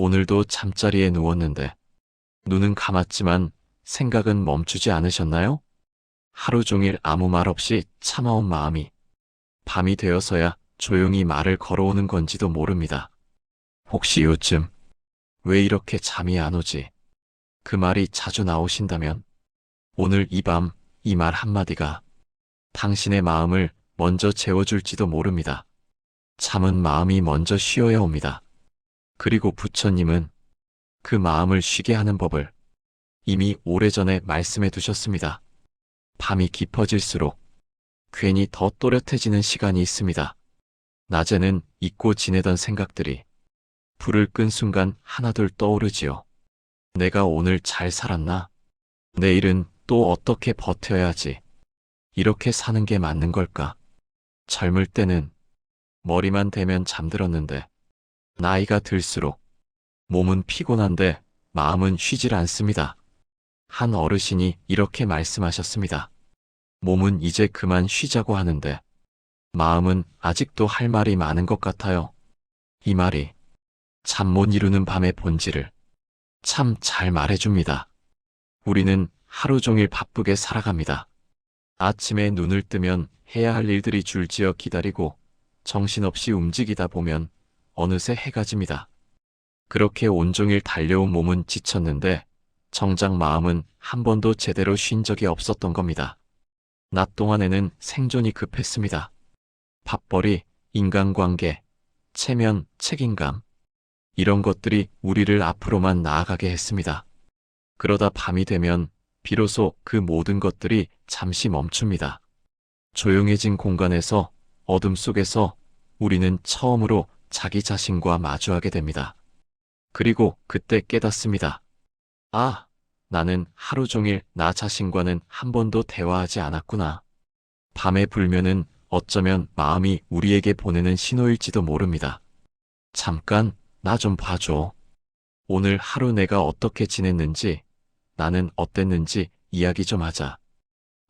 오늘도 잠자리에 누웠는데 눈은 감았지만 생각은 멈추지 않으셨나요? 하루 종일 아무 말 없이 참아온 마음이 밤이 되어서야 조용히 말을 걸어오는 건지도 모릅니다. 혹시 요즘 왜 이렇게 잠이 안 오지? 그 말이 자주 나오신다면 오늘 이 밤 이 말 한마디가 당신의 마음을 먼저 재워줄지도 모릅니다. 잠은 마음이 먼저 쉬어야 옵니다. 그리고 부처님은 그 마음을 쉬게 하는 법을 이미 오래전에 말씀해 두셨습니다. 밤이 깊어질수록 괜히 더 또렷해지는 시간이 있습니다. 낮에는 잊고 지내던 생각들이 불을 끈 순간 하나둘 떠오르지요. 내가 오늘 잘 살았나? 내일은 또 어떻게 버텨야지? 이렇게 사는 게 맞는 걸까? 젊을 때는 머리만 대면 잠들었는데 나이가 들수록 몸은 피곤한데 마음은 쉬질 않습니다. 한 어르신이 이렇게 말씀하셨습니다. 몸은 이제 그만 쉬자고 하는데 마음은 아직도 할 말이 많은 것 같아요. 이 말이 잠 못 이루는 밤의 본질을 참 잘 말해줍니다. 우리는 하루 종일 바쁘게 살아갑니다. 아침에 눈을 뜨면 해야 할 일들이 줄지어 기다리고 정신없이 움직이다 보면 어느새 해가 집니다. 그렇게 온종일 달려온 몸은 지쳤는데 정작 마음은 한 번도 제대로 쉰 적이 없었던 겁니다. 낮 동안에는 생존이 급했습니다. 밥벌이, 인간관계, 체면, 책임감 이런 것들이 우리를 앞으로만 나아가게 했습니다. 그러다 밤이 되면 비로소 그 모든 것들이 잠시 멈춥니다. 조용해진 공간에서 어둠 속에서 우리는 처음으로 자기 자신과 마주하게 됩니다. 그리고 그때 깨닫습니다. 아, 나는 하루 종일 나 자신과는 한 번도 대화하지 않았구나. 밤의 불면은 어쩌면 마음이 우리에게 보내는 신호일지도 모릅니다. 잠깐, 나 좀 봐줘. 오늘 하루 내가 어떻게 지냈는지, 나는 어땠는지 이야기 좀 하자.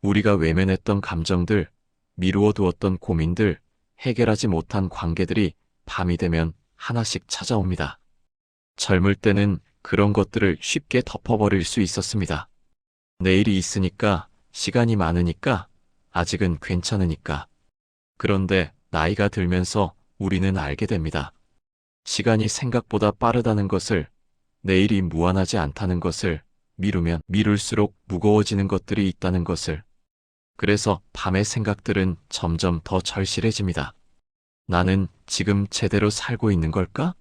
우리가 외면했던 감정들, 미루어 두었던 고민들, 해결하지 못한 관계들이 밤이 되면 하나씩 찾아옵니다. 젊을 때는 그런 것들을 쉽게 덮어버릴 수 있었습니다. 내일이 있으니까, 시간이 많으니까, 아직은 괜찮으니까. 그런데 나이가 들면서 우리는 알게 됩니다. 시간이 생각보다 빠르다는 것을, 내일이 무한하지 않다는 것을, 미루면 미룰수록 무거워지는 것들이 있다는 것을. 그래서 밤의 생각들은 점점 더 절실해집니다. 나는 지금 제대로 살고 있는 걸까?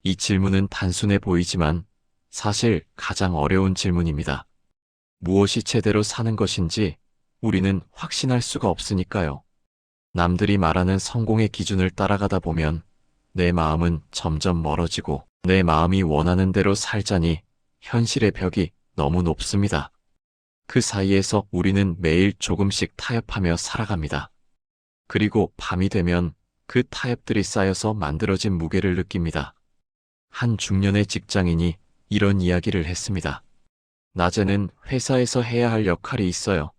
이 질문은 단순해 보이지만 사실 가장 어려운 질문입니다. 무엇이 제대로 사는 것인지 우리는 확신할 수가 없으니까요. 남들이 말하는 성공의 기준을 따라가다 보면 내 마음은 점점 멀어지고 내 마음이 원하는 대로 살자니 현실의 벽이 너무 높습니다. 그 사이에서 우리는 매일 조금씩 타협하며 살아갑니다. 그리고 밤이 되면 그 타협들이 쌓여서 만들어진 무게를 느낍니다. 한 중년의 직장인이 이런 이야기를 했습니다. 낮에는 회사에서 해야 할 역할이 있어요.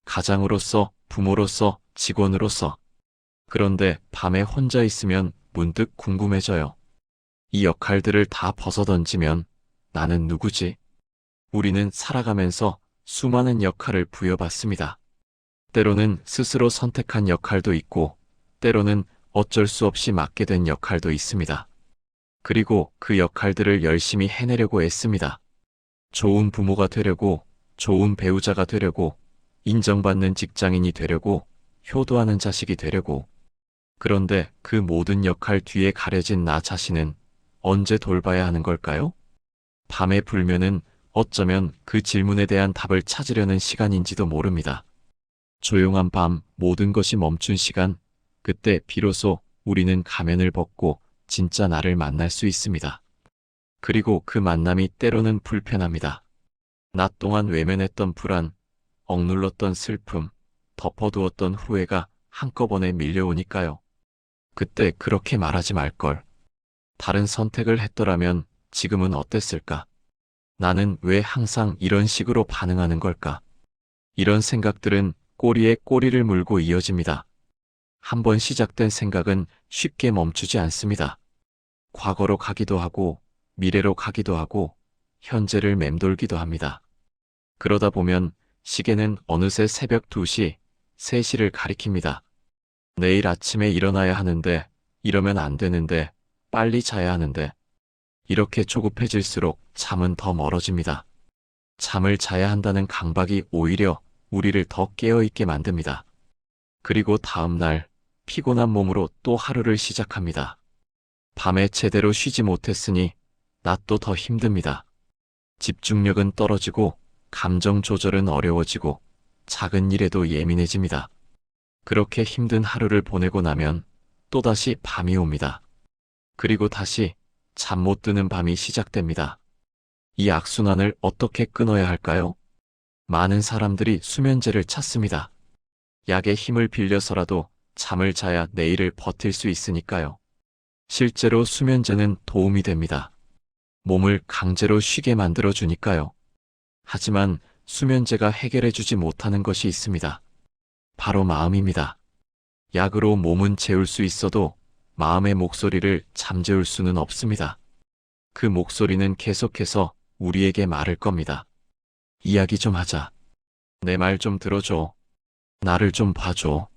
가장으로서, 부모로서, 직원으로서. 그런데 밤에 혼자 있으면 문득 궁금해져요. 이 역할들을 다 벗어던지면 나는 누구지? 우리는 살아가면서 수많은 역할을 부여받습니다. 때로는 스스로 선택한 역할도 있고, 때로는 어쩔 수 없이 맡게 된 역할도 있습니다. 그리고 그 역할들을 열심히 해내려고 애씁니다. 좋은 부모가 되려고, 좋은 배우자가 되려고, 인정받는 직장인이 되려고, 효도하는 자식이 되려고. 그런데 그 모든 역할 뒤에 가려진 나 자신은 언제 돌봐야 하는 걸까요? 밤의 불면은 어쩌면 그 질문에 대한 답을 찾으려는 시간인지도 모릅니다. 조용한 밤, 모든 것이 멈춘 시간, 그때 비로소 우리는 가면을 벗고 진짜 나를 만날 수 있습니다. 그리고 그 만남이 때로는 불편합니다. 낮 동안 외면했던 불안, 억눌렀던 슬픔, 덮어두었던 후회가 한꺼번에 밀려오니까요. 그때 그렇게 말하지 말걸. 다른 선택을 했더라면 지금은 어땠을까? 나는 왜 항상 이런 식으로 반응하는 걸까? 이런 생각들은 꼬리에 꼬리를 물고 이어집니다. 한번 시작된 생각은 쉽게 멈추지 않습니다. 과거로 가기도 하고 미래로 가기도 하고 현재를 맴돌기도 합니다. 그러다 보면 시계는 어느새 새벽 2시, 3시를 가리킵니다. 내일 아침에 일어나야 하는데, 이러면 안 되는데, 빨리 자야 하는데, 이렇게 조급해질수록 잠은 더 멀어집니다. 잠을 자야 한다는 강박이 오히려 우리를 더 깨어있게 만듭니다. 그리고 다음 날 피곤한 몸으로 또 하루를 시작합니다. 밤에 제대로 쉬지 못했으니 낮도 더 힘듭니다. 집중력은 떨어지고 감정 조절은 어려워지고 작은 일에도 예민해집니다. 그렇게 힘든 하루를 보내고 나면 또다시 밤이 옵니다. 그리고 다시 잠 못 드는 밤이 시작됩니다. 이 악순환을 어떻게 끊어야 할까요? 많은 사람들이 수면제를 찾습니다. 약의 힘을 빌려서라도 잠을 자야 내일을 버틸 수 있으니까요. 실제로 수면제는 도움이 됩니다. 몸을 강제로 쉬게 만들어주니까요. 하지만 수면제가 해결해주지 못하는 것이 있습니다. 바로 마음입니다. 약으로 몸은 재울 수 있어도 마음의 목소리를 잠재울 수는 없습니다. 그 목소리는 계속해서 우리에게 말할 겁니다. 이야기 좀 하자. 내 말 좀 들어줘. 나를 좀 봐줘.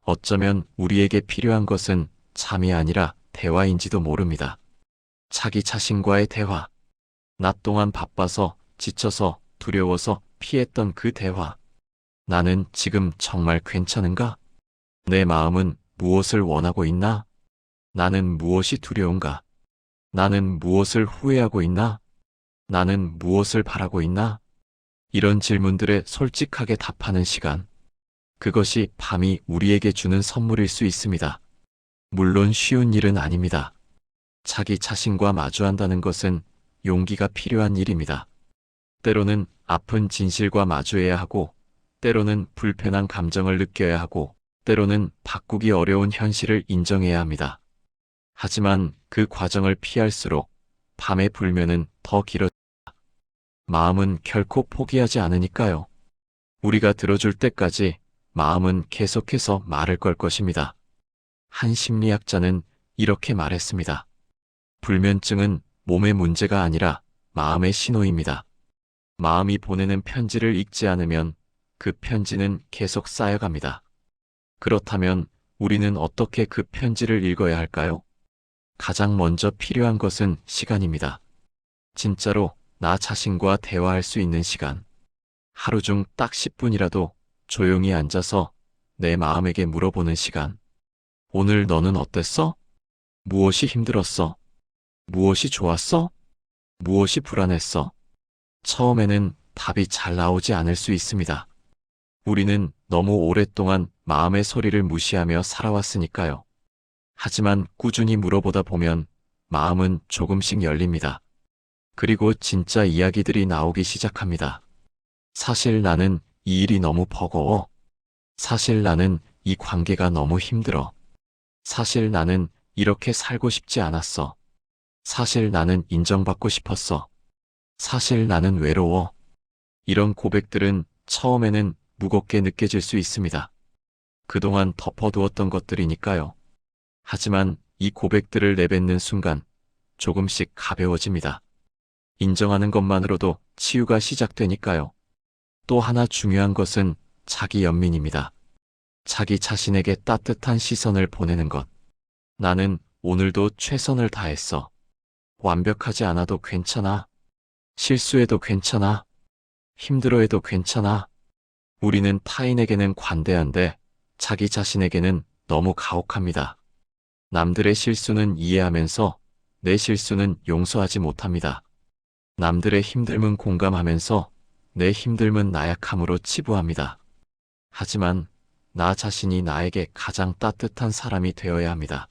어쩌면 우리에게 필요한 것은 잠이 아니라 대화인지도 모릅니다. 자기 자신과의 대화. 낮 동안 바빠서, 지쳐서, 두려워서 피했던 그 대화. 나는 지금 정말 괜찮은가? 내 마음은 무엇을 원하고 있나? 나는 무엇이 두려운가? 나는 무엇을 후회하고 있나? 나는 무엇을 바라고 있나? 이런 질문들에 솔직하게 답하는 시간. 그것이 밤이 우리에게 주는 선물일 수 있습니다. 물론 쉬운 일은 아닙니다. 자기 자신과 마주한다는 것은 용기가 필요한 일입니다. 때로는 아픈 진실과 마주해야 하고, 때로는 불편한 감정을 느껴야 하고, 때로는 바꾸기 어려운 현실을 인정해야 합니다. 하지만 그 과정을 피할수록 밤의 불면은 더 길어집니다. 마음은 결코 포기하지 않으니까요. 우리가 들어줄 때까지 마음은 계속해서 말을 걸 것입니다. 한 심리학자는 이렇게 말했습니다. 불면증은 몸의 문제가 아니라 마음의 신호입니다. 마음이 보내는 편지를 읽지 않으면 그 편지는 계속 쌓여갑니다. 그렇다면 우리는 어떻게 그 편지를 읽어야 할까요? 가장 먼저 필요한 것은 시간입니다. 진짜로 나 자신과 대화할 수 있는 시간. 하루 중 딱 10분이라도 조용히 앉아서 내 마음에게 물어보는 시간. 오늘 너는 어땠어? 무엇이 힘들었어? 무엇이 좋았어? 무엇이 불안했어? 처음에는 답이 잘 나오지 않을 수 있습니다. 우리는 너무 오랫동안 마음의 소리를 무시하며 살아왔으니까요. 하지만 꾸준히 물어보다 보면 마음은 조금씩 열립니다. 그리고 진짜 이야기들이 나오기 시작합니다. 사실 나는 이 일이 너무 버거워. 사실 나는 이 관계가 너무 힘들어. 사실 나는 이렇게 살고 싶지 않았어. 사실 나는 인정받고 싶었어. 사실 나는 외로워. 이런 고백들은 처음에는 무겁게 느껴질 수 있습니다. 그동안 덮어두었던 것들이니까요. 하지만 이 고백들을 내뱉는 순간 조금씩 가벼워집니다. 인정하는 것만으로도 치유가 시작되니까요. 또 하나 중요한 것은 자기 연민입니다. 자기 자신에게 따뜻한 시선을 보내는 것. 나는 오늘도 최선을 다했어. 완벽하지 않아도 괜찮아. 실수해도 괜찮아. 힘들어해도 괜찮아. 우리는 타인에게는 관대한데 자기 자신에게는 너무 가혹합니다. 남들의 실수는 이해하면서 내 실수는 용서하지 못합니다. 남들의 힘듦은 공감하면서 내 힘듦은 나약함으로 치부합니다. 하지만 나 자신이 나에게 가장 따뜻한 사람이 되어야 합니다.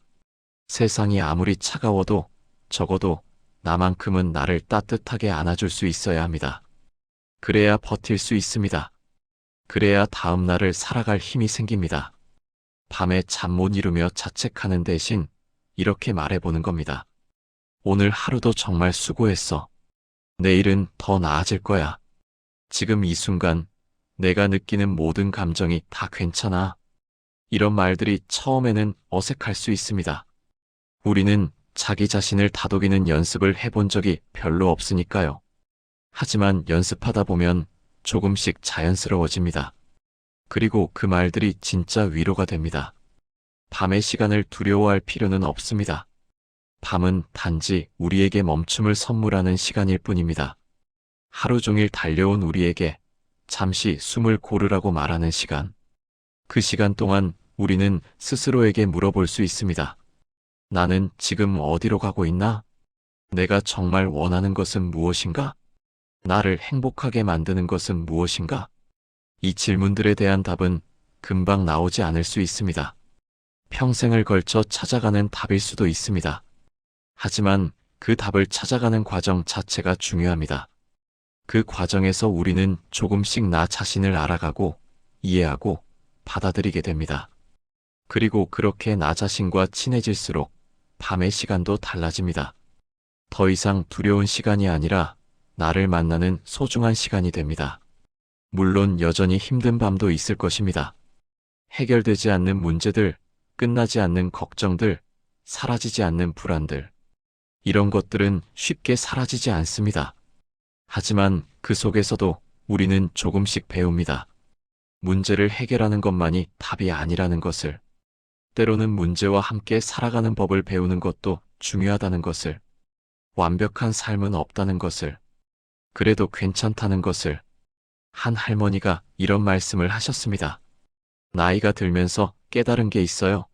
세상이 아무리 차가워도 적어도 나만큼은 나를 따뜻하게 안아줄 수 있어야 합니다. 그래야 버틸 수 있습니다. 그래야 다음 날을 살아갈 힘이 생깁니다. 밤에 잠 못 이루며 자책하는 대신 이렇게 말해보는 겁니다. 오늘 하루도 정말 수고했어. 내일은 더 나아질 거야. 지금 이 순간 내가 느끼는 모든 감정이 다 괜찮아. 이런 말들이 처음에는 어색할 수 있습니다. 우리는 자기 자신을 다독이는 연습을 해본 적이 별로 없으니까요. 하지만 연습하다 보면 조금씩 자연스러워집니다. 그리고 그 말들이 진짜 위로가 됩니다. 밤의 시간을 두려워할 필요는 없습니다. 밤은 단지 우리에게 멈춤을 선물하는 시간일 뿐입니다. 하루 종일 달려온 우리에게 잠시 숨을 고르라고 말하는 시간. 그 시간 동안 우리는 스스로에게 물어볼 수 있습니다. 나는 지금 어디로 가고 있나? 내가 정말 원하는 것은 무엇인가? 나를 행복하게 만드는 것은 무엇인가? 이 질문들에 대한 답은 금방 나오지 않을 수 있습니다. 평생을 걸쳐 찾아가는 답일 수도 있습니다. 하지만 그 답을 찾아가는 과정 자체가 중요합니다. 그 과정에서 우리는 조금씩 나 자신을 알아가고 이해하고 받아들이게 됩니다. 그리고 그렇게 나 자신과 친해질수록 밤의 시간도 달라집니다. 더 이상 두려운 시간이 아니라 나를 만나는 소중한 시간이 됩니다. 물론 여전히 힘든 밤도 있을 것입니다. 해결되지 않는 문제들, 끝나지 않는 걱정들, 사라지지 않는 불안들. 이런 것들은 쉽게 사라지지 않습니다. 하지만 그 속에서도 우리는 조금씩 배웁니다. 문제를 해결하는 것만이 답이 아니라는 것을. 때로는 문제와 함께 살아가는 법을 배우는 것도 중요하다는 것을. 완벽한 삶은 없다는 것을. 그래도 괜찮다는 것을. 한 할머니가 이런 말씀을 하셨습니다. 나이가 들면서 깨달은 게 있어요.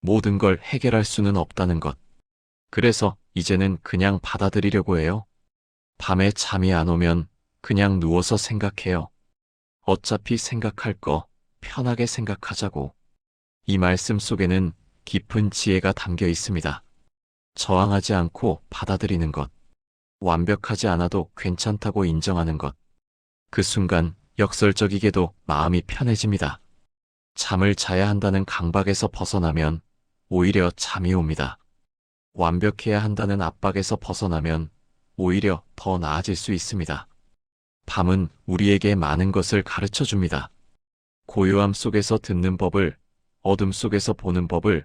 모든 걸 해결할 수는 없다는 것. 그래서 이제는 그냥 받아들이려고 해요. 밤에 잠이 안 오면 그냥 누워서 생각해요. 어차피 생각할 거 편하게 생각하자고. 이 말씀 속에는 깊은 지혜가 담겨 있습니다. 저항하지 않고 받아들이는 것. 완벽하지 않아도 괜찮다고 인정하는 것. 그 순간 역설적이게도 마음이 편해집니다. 잠을 자야 한다는 강박에서 벗어나면 오히려 잠이 옵니다. 완벽해야 한다는 압박에서 벗어나면 오히려 더 나아질 수 있습니다. 밤은 우리에게 많은 것을 가르쳐 줍니다. 고요함 속에서 듣는 법을, 어둠 속에서 보는 법을,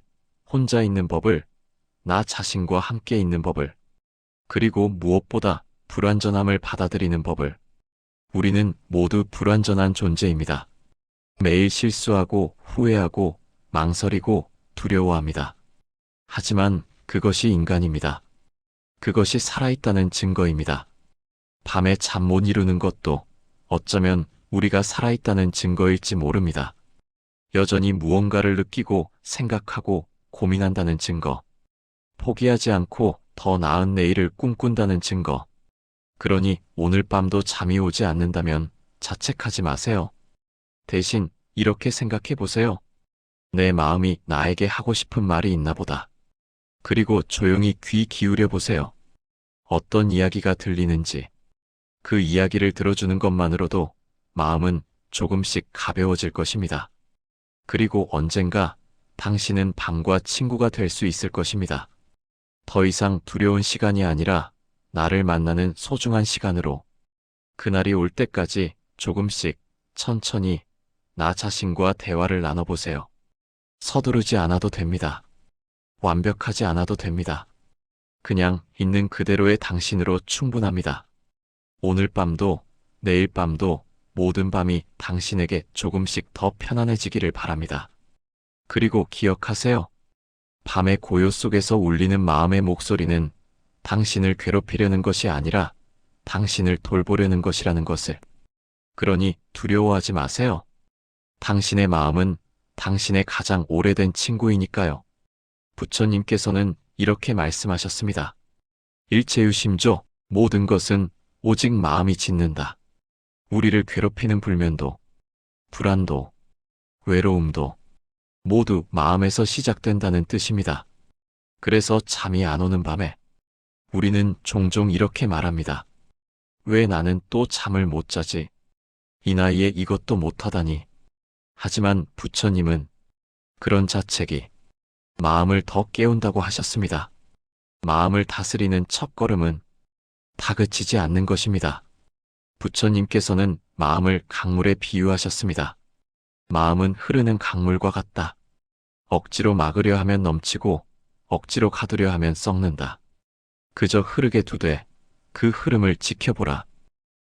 혼자 있는 법을, 나 자신과 함께 있는 법을, 그리고 무엇보다 불완전함을 받아들이는 법을. 우리는 모두 불완전한 존재입니다. 매일 실수하고 후회하고 망설이고 두려워합니다. 하지만 그것이 인간입니다. 그것이 살아있다는 증거입니다. 밤에 잠 못 이루는 것도 어쩌면 우리가 살아있다는 증거일지 모릅니다. 여전히 무언가를 느끼고 생각하고 고민한다는 증거. 포기하지 않고 더 나은 내일을 꿈꾼다는 증거. 그러니 오늘 밤도 잠이 오지 않는다면 자책하지 마세요. 대신 이렇게 생각해 보세요. 내 마음이 나에게 하고 싶은 말이 있나 보다. 그리고 조용히 귀 기울여 보세요. 어떤 이야기가 들리는지. 그 이야기를 들어주는 것만으로도 마음은 조금씩 가벼워질 것입니다. 그리고 언젠가 당신은 밤과 친구가 될 수 있을 것입니다. 더 이상 두려운 시간이 아니라 나를 만나는 소중한 시간으로. 그날이 올 때까지 조금씩 천천히 나 자신과 대화를 나눠보세요. 서두르지 않아도 됩니다. 완벽하지 않아도 됩니다. 그냥 있는 그대로의 당신으로 충분합니다. 오늘 밤도 내일 밤도 모든 밤이 당신에게 조금씩 더 편안해지기를 바랍니다. 그리고 기억하세요. 밤의 고요 속에서 울리는 마음의 목소리는 당신을 괴롭히려는 것이 아니라 당신을 돌보려는 것이라는 것을. 그러니 두려워하지 마세요. 당신의 마음은 당신의 가장 오래된 친구이니까요. 부처님께서는 이렇게 말씀하셨습니다. 일체유심조, 모든 것은 오직 마음이 짓는다. 우리를 괴롭히는 불면도, 불안도, 외로움도 모두 마음에서 시작된다는 뜻입니다. 그래서 잠이 안 오는 밤에 우리는 종종 이렇게 말합니다. 왜 나는 또 잠을 못 자지? 이 나이에 이것도 못하다니. 하지만 부처님은 그런 자책이 마음을 더 깨운다고 하셨습니다. 마음을 다스리는 첫걸음은 다그치지 않는 것입니다. 부처님께서는 마음을 강물에 비유하셨습니다. 마음은 흐르는 강물과 같다. 억지로 막으려 하면 넘치고 억지로 가두려 하면 썩는다. 그저 흐르게 두되 그 흐름을 지켜보라.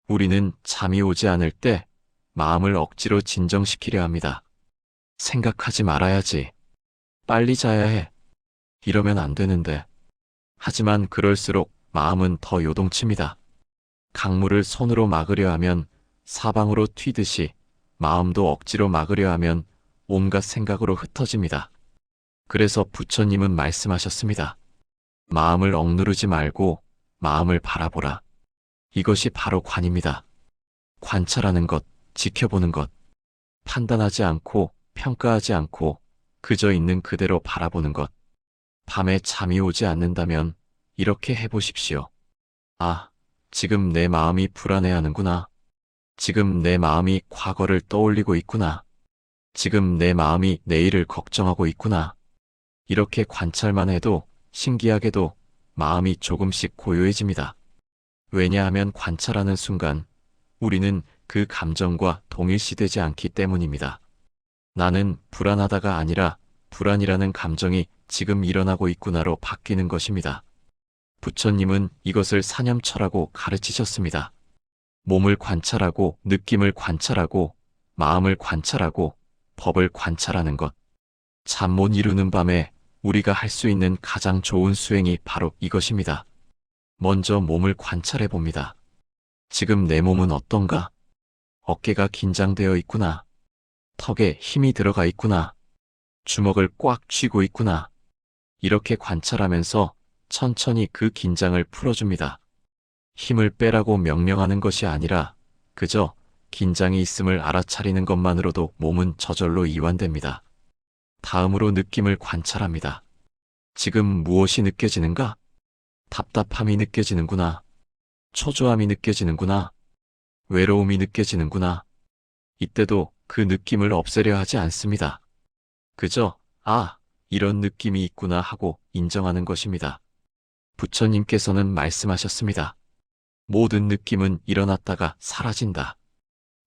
우리는 잠이 오지 않을 때 마음을 억지로 진정시키려 합니다. 생각하지 말아야지. 빨리 자야 해. 이러면 안 되는데. 하지만 그럴수록 마음은 더 요동칩니다. 강물을 손으로 막으려 하면 사방으로 튀듯이 마음도 억지로 막으려 하면 온갖 생각으로 흩어집니다. 그래서 부처님은 말씀하셨습니다. 마음을 억누르지 말고 마음을 바라보라. 이것이 바로 관입니다. 관찰하는 것, 지켜보는 것, 판단하지 않고 평가하지 않고 그저 있는 그대로 바라보는 것. 밤에 잠이 오지 않는다면 이렇게 해보십시오. 아, 지금 내 마음이 불안해하는구나. 지금 내 마음이 과거를 떠올리고 있구나. 지금 내 마음이 내일을 걱정하고 있구나. 이렇게 관찰만 해도 신기하게도 마음이 조금씩 고요해집니다. 왜냐하면 관찰하는 순간 우리는 그 감정과 동일시되지 않기 때문입니다. 나는 불안하다가 아니라 불안이라는 감정이 지금 일어나고 있구나로 바뀌는 것입니다. 부처님은 이것을 사념처라고 가르치셨습니다. 몸을 관찰하고 느낌을 관찰하고 마음을 관찰하고 법을 관찰하는 것. 잠 못 이루는 밤에 우리가 할 수 있는 가장 좋은 수행이 바로 이것입니다. 먼저 몸을 관찰해 봅니다. 지금 내 몸은 어떤가? 어깨가 긴장되어 있구나. 턱에 힘이 들어가 있구나. 주먹을 꽉 쥐고 있구나. 이렇게 관찰하면서 천천히 그 긴장을 풀어줍니다. 힘을 빼라고 명령하는 것이 아니라 그저 긴장이 있음을 알아차리는 것만으로도 몸은 저절로 이완됩니다. 다음으로 느낌을 관찰합니다. 지금 무엇이 느껴지는가? 답답함이 느껴지는구나. 초조함이 느껴지는구나. 외로움이 느껴지는구나. 이때도 그 느낌을 없애려 하지 않습니다. 그저 이런 느낌이 있구나 하고 인정하는 것입니다. 부처님께서는 말씀하셨습니다. 모든 느낌은 일어났다가 사라진다.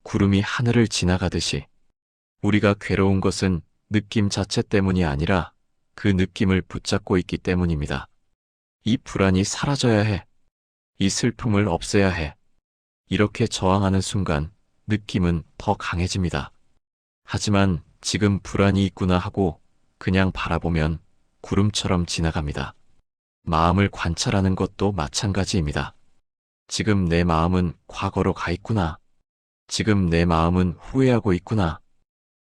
구름이 하늘을 지나가듯이 우리가 괴로운 것은 느낌 자체 때문이 아니라 그 느낌을 붙잡고 있기 때문입니다. 이 불안이 사라져야 해. 이 슬픔을 없애야 해. 이렇게 저항하는 순간 느낌은 더 강해집니다. 하지만 지금 불안이 있구나 하고 그냥 바라보면 구름처럼 지나갑니다. 마음을 관찰하는 것도 마찬가지입니다. 지금 내 마음은 과거로 가 있구나. 지금 내 마음은 후회하고 있구나.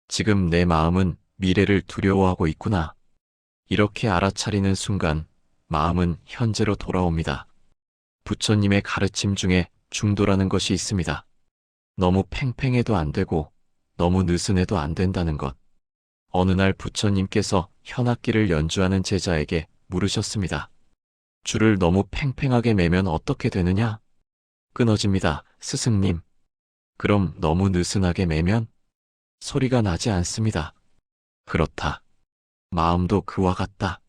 지금 내 마음은 미래를 두려워하고 있구나. 이렇게 알아차리는 순간 마음은 현재로 돌아옵니다. 부처님의 가르침 중에 중도라는 것이 있습니다. 너무 팽팽해도 안 되고 너무 느슨해도 안 된다는 것. 어느 날 부처님께서 현악기를 연주하는 제자에게 물으셨습니다. 줄을 너무 팽팽하게 매면 어떻게 되느냐? 끊어집니다, 스승님. 그럼 너무 느슨하게 매면? 소리가 나지 않습니다. 그렇다. 마음도 그와 같다.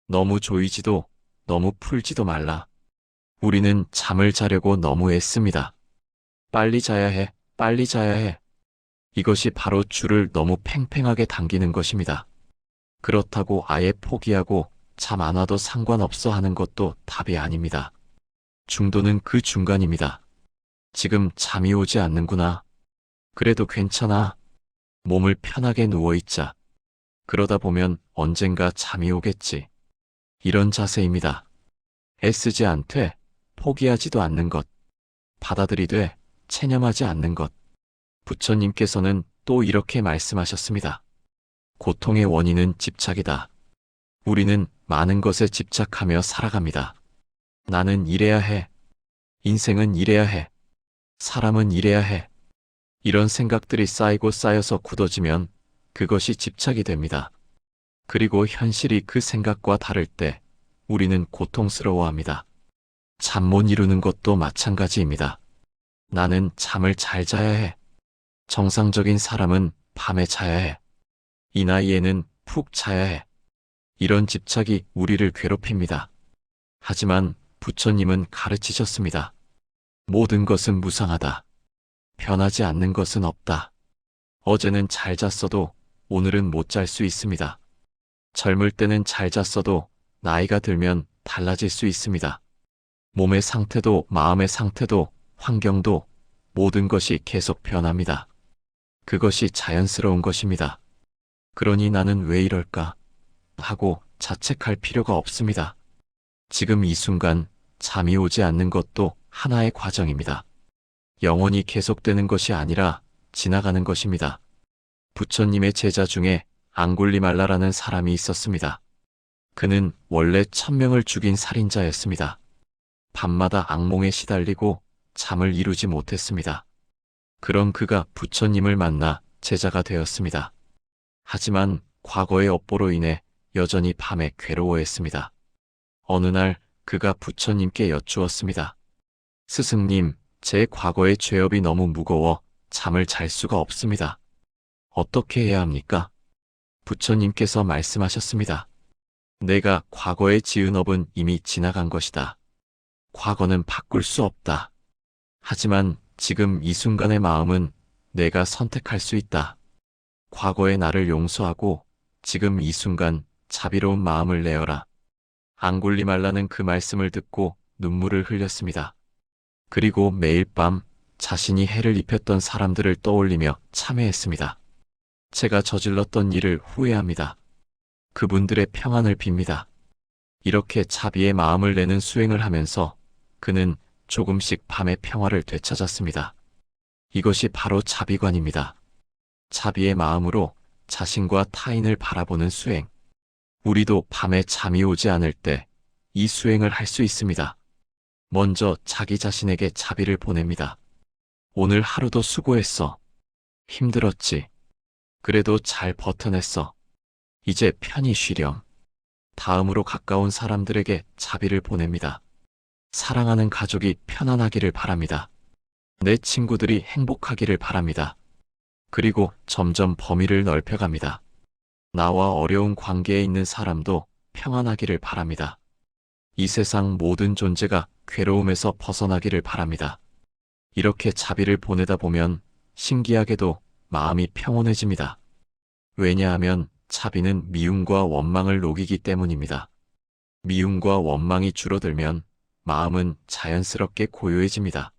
너무 조이지도 너무 풀지도 말라. 우리는 잠을 자려고 너무 애씁니다. 빨리 자야 해, 빨리 자야 해. 이것이 바로 줄을 너무 팽팽하게 당기는 것입니다. 그렇다고 아예 포기하고 잠 안 와도 상관없어 하는 것도 답이 아닙니다. 중도는 그 중간입니다. 지금 잠이 오지 않는구나. 그래도 괜찮아. 몸을 편하게 누워있자. 그러다 보면 언젠가 잠이 오겠지. 이런 자세입니다. 애쓰지 않되 포기하지도 않는 것. 받아들이되 체념하지 않는 것. 부처님께서는 또 이렇게 말씀하셨습니다. 고통의 원인은 집착이다. 우리는 많은 것에 집착하며 살아갑니다. 나는 이래야 해. 인생은 이래야 해. 사람은 이래야 해. 이런 생각들이 쌓이고 쌓여서 굳어지면 그것이 집착이 됩니다. 그리고 현실이 그 생각과 다를 때 우리는 고통스러워합니다. 잠 못 이루는 것도 마찬가지입니다. 나는 잠을 잘 자야 해. 정상적인 사람은 밤에 자야 해. 이 나이에는 푹 자야 해. 이런 집착이 우리를 괴롭힙니다. 하지만 부처님은 가르치셨습니다. 모든 것은 무상하다. 변하지 않는 것은 없다. 어제는 잘 잤어도 오늘은 못 잘 수 있습니다. 젊을 때는 잘 잤어도 나이가 들면 달라질 수 있습니다. 몸의 상태도 마음의 상태도 환경도 모든 것이 계속 변합니다. 그것이 자연스러운 것입니다. 그러니 나는 왜 이럴까 하고 자책할 필요가 없습니다. 지금 이 순간 잠이 오지 않는 것도 하나의 과정입니다. 영원히 계속되는 것이 아니라 지나가는 것입니다. 부처님의 제자 중에 앙굴리말라라는 사람이 있었습니다. 그는 원래 1000명을 죽인 살인자였습니다. 밤마다 악몽에 시달리고 잠을 이루지 못했습니다. 그런 그가 부처님을 만나 제자가 되었습니다. 하지만 과거의 업보로 인해 여전히 밤에 괴로워했습니다. 어느 날 그가 부처님께 여쭈었습니다. 스승님, 제 과거의 죄업이 너무 무거워 잠을 잘 수가 없습니다. 어떻게 해야 합니까? 부처님께서 말씀하셨습니다. 내가 과거에 지은 업은 이미 지나간 것이다. 과거는 바꿀 수 없다. 하지만 지금 이 순간의 마음은 내가 선택할 수 있다. 과거의 나를 용서하고 지금 이 순간 자비로운 마음을 내어라. 앙굴리말라는 그 말씀을 듣고 눈물을 흘렸습니다. 그리고 매일 밤 자신이 해를 입혔던 사람들을 떠올리며 참회했습니다. 제가 저질렀던 일을 후회합니다. 그분들의 평안을 빕니다. 이렇게 자비의 마음을 내는 수행을 하면서 그는 조금씩 밤의 평화를 되찾았습니다. 이것이 바로 자비관입니다. 자비의 마음으로 자신과 타인을 바라보는 수행. 우리도 밤에 잠이 오지 않을 때 이 수행을 할 수 있습니다. 먼저 자기 자신에게 자비를 보냅니다. 오늘 하루도 수고했어. 힘들었지. 그래도 잘 버텨냈어. 이제 편히 쉬렴. 다음으로 가까운 사람들에게 자비를 보냅니다. 사랑하는 가족이 편안하기를 바랍니다. 내 친구들이 행복하기를 바랍니다. 그리고 점점 범위를 넓혀갑니다. 나와 어려운 관계에 있는 사람도 평안하기를 바랍니다. 이 세상 모든 존재가 괴로움에서 벗어나기를 바랍니다. 이렇게 자비를 보내다 보면 신기하게도 마음이 평온해집니다. 왜냐하면 자비는 미움과 원망을 녹이기 때문입니다. 미움과 원망이 줄어들면 마음은 자연스럽게 고요해집니다.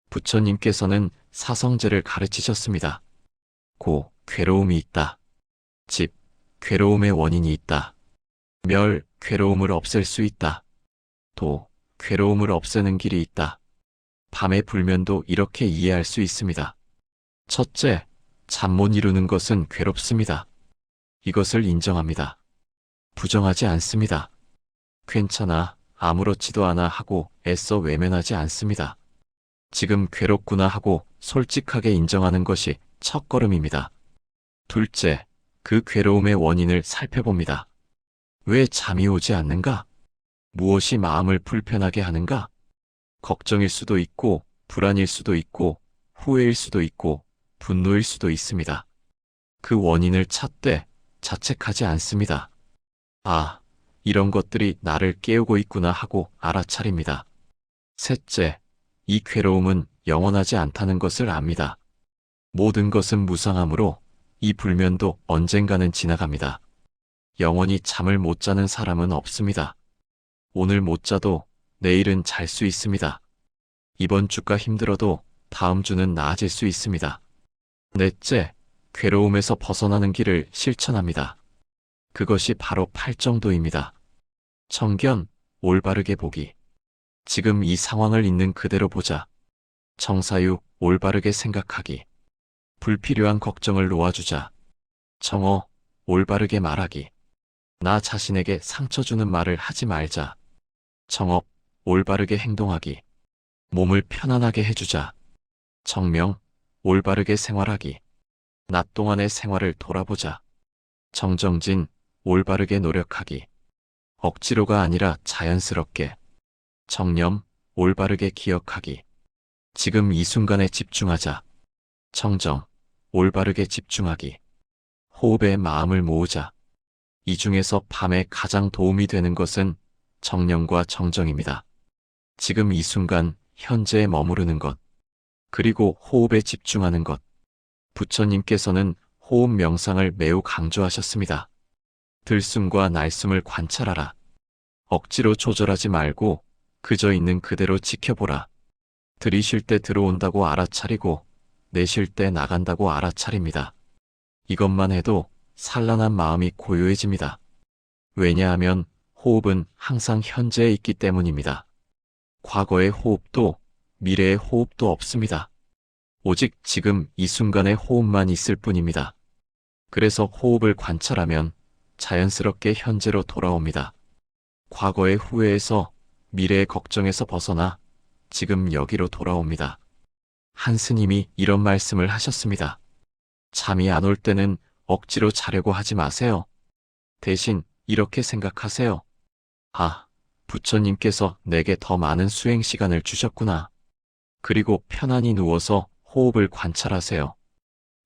부처님께서는 사성제를 가르치셨습니다. 고, 괴로움이 있다. 집, 괴로움의 원인이 있다. 멸, 괴로움을 없앨 수 있다. 도, 괴로움을 없애는 길이 있다. 밤의 불면도 이렇게 이해할 수 있습니다. 첫째, 잠 못 이루는 것은 괴롭습니다. 이것을 인정합니다. 부정하지 않습니다. 괜찮아, 아무렇지도 않아 하고 애써 외면하지 않습니다. 지금 괴롭구나 하고 솔직하게 인정하는 것이 첫걸음입니다. 둘째, 그 괴로움의 원인을 살펴봅니다. 왜 잠이 오지 않는가? 무엇이 마음을 불편하게 하는가? 걱정일 수도 있고, 불안일 수도 있고, 후회일 수도 있고, 분노일 수도 있습니다. 그 원인을 찾되 자책하지 않습니다. 아, 이런 것들이 나를 깨우고 있구나 하고 알아차립니다. 셋째, 이 괴로움은 영원하지 않다는 것을 압니다. 모든 것은 무상하므로 이 불면도 언젠가는 지나갑니다. 영원히 잠을 못 자는 사람은 없습니다. 오늘 못 자도 내일은 잘 수 있습니다. 이번 주가 힘들어도 다음 주는 나아질 수 있습니다. 넷째, 괴로움에서 벗어나는 길을 실천합니다. 그것이 바로 팔정도입니다. 청견, 올바르게 보기. 지금 이 상황을 있는 그대로 보자. 청사유, 올바르게 생각하기. 불필요한 걱정을 놓아주자. 정어, 올바르게 말하기. 나 자신에게 상처 주는 말을 하지 말자. 정업, 올바르게 행동하기. 몸을 편안하게 해주자. 정명, 올바르게 생활하기. 낮 동안의 생활을 돌아보자. 정정진, 올바르게 노력하기. 억지로가 아니라 자연스럽게. 정념, 올바르게 기억하기. 지금 이 순간에 집중하자. 청정, 올바르게 집중하기. 호흡에 마음을 모으자. 이 중에서 밤에 가장 도움이 되는 것은 정념과 정정입니다. 지금 이 순간 현재에 머무르는 것, 그리고 호흡에 집중하는 것. 부처님께서는 호흡 명상을 매우 강조하셨습니다. 들숨과 날숨을 관찰하라. 억지로 조절하지 말고 그저 있는 그대로 지켜보라. 들이쉴 때 들어온다고 알아차리고 내쉴 때 나간다고 알아차립니다. 이것만 해도 산란한 마음이 고요해집니다. 왜냐하면 호흡은 항상 현재에 있기 때문입니다. 과거의 호흡도 미래의 호흡도 없습니다. 오직 지금 이 순간의 호흡만 있을 뿐입니다. 그래서 호흡을 관찰하면 자연스럽게 현재로 돌아옵니다. 과거의 후회에서 미래의 걱정에서 벗어나 지금 여기로 돌아옵니다. 한 스님이 이런 말씀을 하셨습니다. 잠이 안 올 때는 억지로 자려고 하지 마세요. 대신 이렇게 생각하세요. 아, 부처님께서 내게 더 많은 수행 시간을 주셨구나. 그리고 편안히 누워서 호흡을 관찰하세요.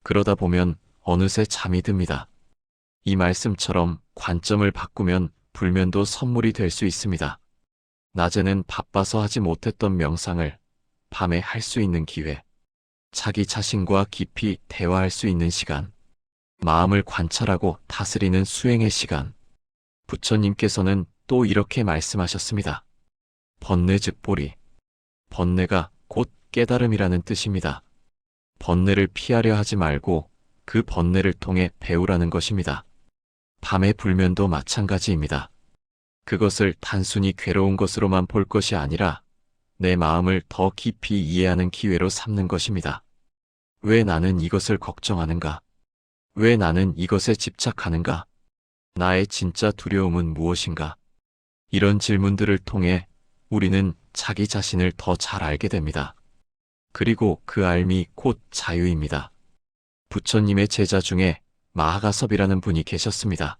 그러다 보면 어느새 잠이 듭니다. 이 말씀처럼 관점을 바꾸면 불면도 선물이 될 수 있습니다. 낮에는 바빠서 하지 못했던 명상을 밤에 할 수 있는 기회. 자기 자신과 깊이 대화할 수 있는 시간. 마음을 관찰하고 다스리는 수행의 시간. 부처님께서는 또 이렇게 말씀하셨습니다. 번뇌즉보리. 번뇌가 곧 깨달음이라는 뜻입니다. 번뇌를 피하려 하지 말고 그 번뇌를 통해 배우라는 것입니다. 밤의 불면도 마찬가지입니다. 그것을 단순히 괴로운 것으로만 볼 것이 아니라 내 마음을 더 깊이 이해하는 기회로 삼는 것입니다. 왜 나는 이것을 걱정하는가? 왜 나는 이것에 집착하는가? 나의 진짜 두려움은 무엇인가? 이런 질문들을 통해 우리는 자기 자신을 더 잘 알게 됩니다. 그리고 그 알미 곧 자유입니다. 부처님의 제자 중에 마하가섭이라는 분이 계셨습니다.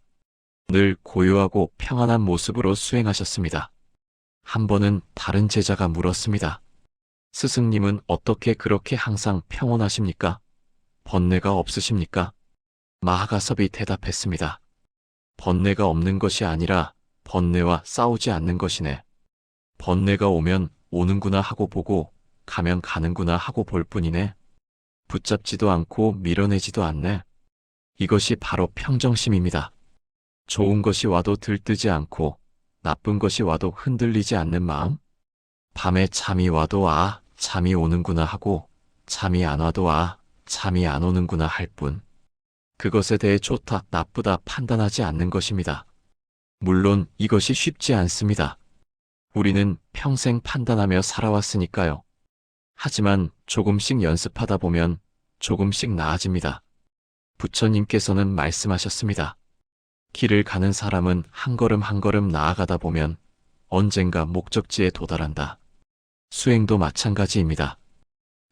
늘 고요하고 평안한 모습으로 수행하셨습니다. 한 번은 다른 제자가 물었습니다. 스승님은 어떻게 그렇게 항상 평온하십니까? 번뇌가 없으십니까? 마하가섭이 대답했습니다. 번뇌가 없는 것이 아니라 번뇌와 싸우지 않는 것이네. 번뇌가 오면 오는구나 하고 보고 가면 가는구나 하고 볼 뿐이네. 붙잡지도 않고 밀어내지도 않네. 이것이 바로 평정심입니다. 좋은 것이 와도 들뜨지 않고 나쁜 것이 와도 흔들리지 않는 마음. 밤에 잠이 와도 아, 잠이 오는구나 하고 잠이 안 와도 아, 잠이 안 오는구나 할 뿐. 그것에 대해 좋다, 나쁘다 판단하지 않는 것입니다. 물론 이것이 쉽지 않습니다. 우리는 평생 판단하며 살아왔으니까요. 하지만 조금씩 연습하다 보면 조금씩 나아집니다. 부처님께서는 말씀하셨습니다. 길을 가는 사람은 한 걸음 한 걸음 나아가다 보면 언젠가 목적지에 도달한다. 수행도 마찬가지입니다.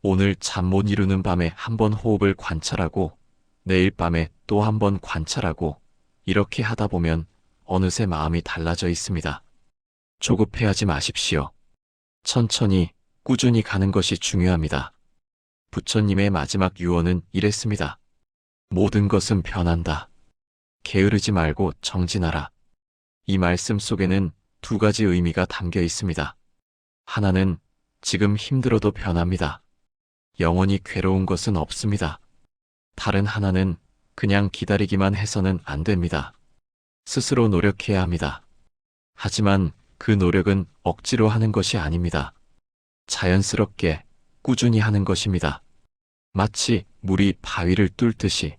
오늘 잠 못 이루는 밤에 한번 호흡을 관찰하고 내일 밤에 또 한 번 관찰하고 이렇게 하다 보면 어느새 마음이 달라져 있습니다. 조급해하지 마십시오. 천천히 꾸준히 가는 것이 중요합니다. 부처님의 마지막 유언은 이랬습니다. 모든 것은 변한다. 게으르지 말고 정진하라. 이 말씀 속에는 두 가지 의미가 담겨 있습니다. 하나는 지금 힘들어도 변합니다. 영원히 괴로운 것은 없습니다. 다른 하나는 그냥 기다리기만 해서는 안 됩니다. 스스로 노력해야 합니다. 하지만 그 노력은 억지로 하는 것이 아닙니다. 자연스럽게 꾸준히 하는 것입니다. 마치 물이 바위를 뚫듯이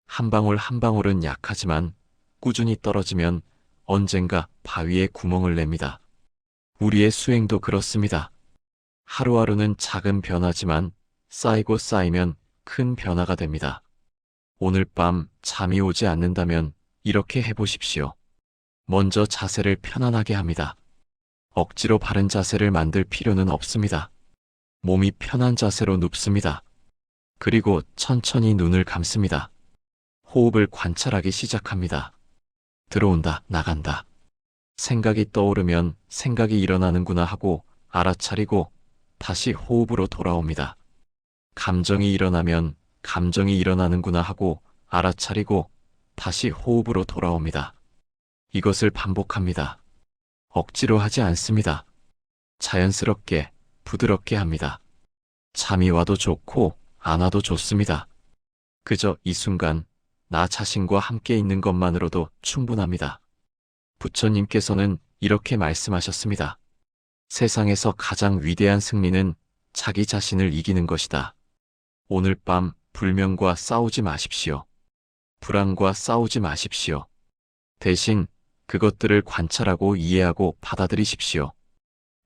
한 방울 한 방울은 약하지만 꾸준히 떨어지면 언젠가 바위에 구멍을 냅니다. 우리의 수행도 그렇습니다. 하루하루는 작은 변화지만 쌓이고 쌓이면 큰 변화가 됩니다. 오늘 밤 잠이 오지 않는다면 이렇게 해보십시오. 먼저 자세를 편안하게 합니다. 억지로 바른 자세를 만들 필요는 없습니다. 몸이 편한 자세로 눕습니다. 그리고 천천히 눈을 감습니다. 호흡을 관찰하기 시작합니다. 들어온다, 나간다. 생각이 떠오르면 생각이 일어나는구나 하고 알아차리고 다시 호흡으로 돌아옵니다. 감정이 일어나면 감정이 일어나는구나 하고 알아차리고 다시 호흡으로 돌아옵니다. 이것을 반복합니다. 억지로 하지 않습니다. 자연스럽게, 부드럽게 합니다. 잠이 와도 좋고 안 와도 좋습니다. 그저 이 순간 나 자신과 함께 있는 것만으로도 충분합니다. 부처님께서는 이렇게 말씀하셨습니다. 세상에서 가장 위대한 승리는 자기 자신을 이기는 것이다. 오늘 밤 불면과 싸우지 마십시오. 불안과 싸우지 마십시오. 대신 그것들을 관찰하고 이해하고 받아들이십시오.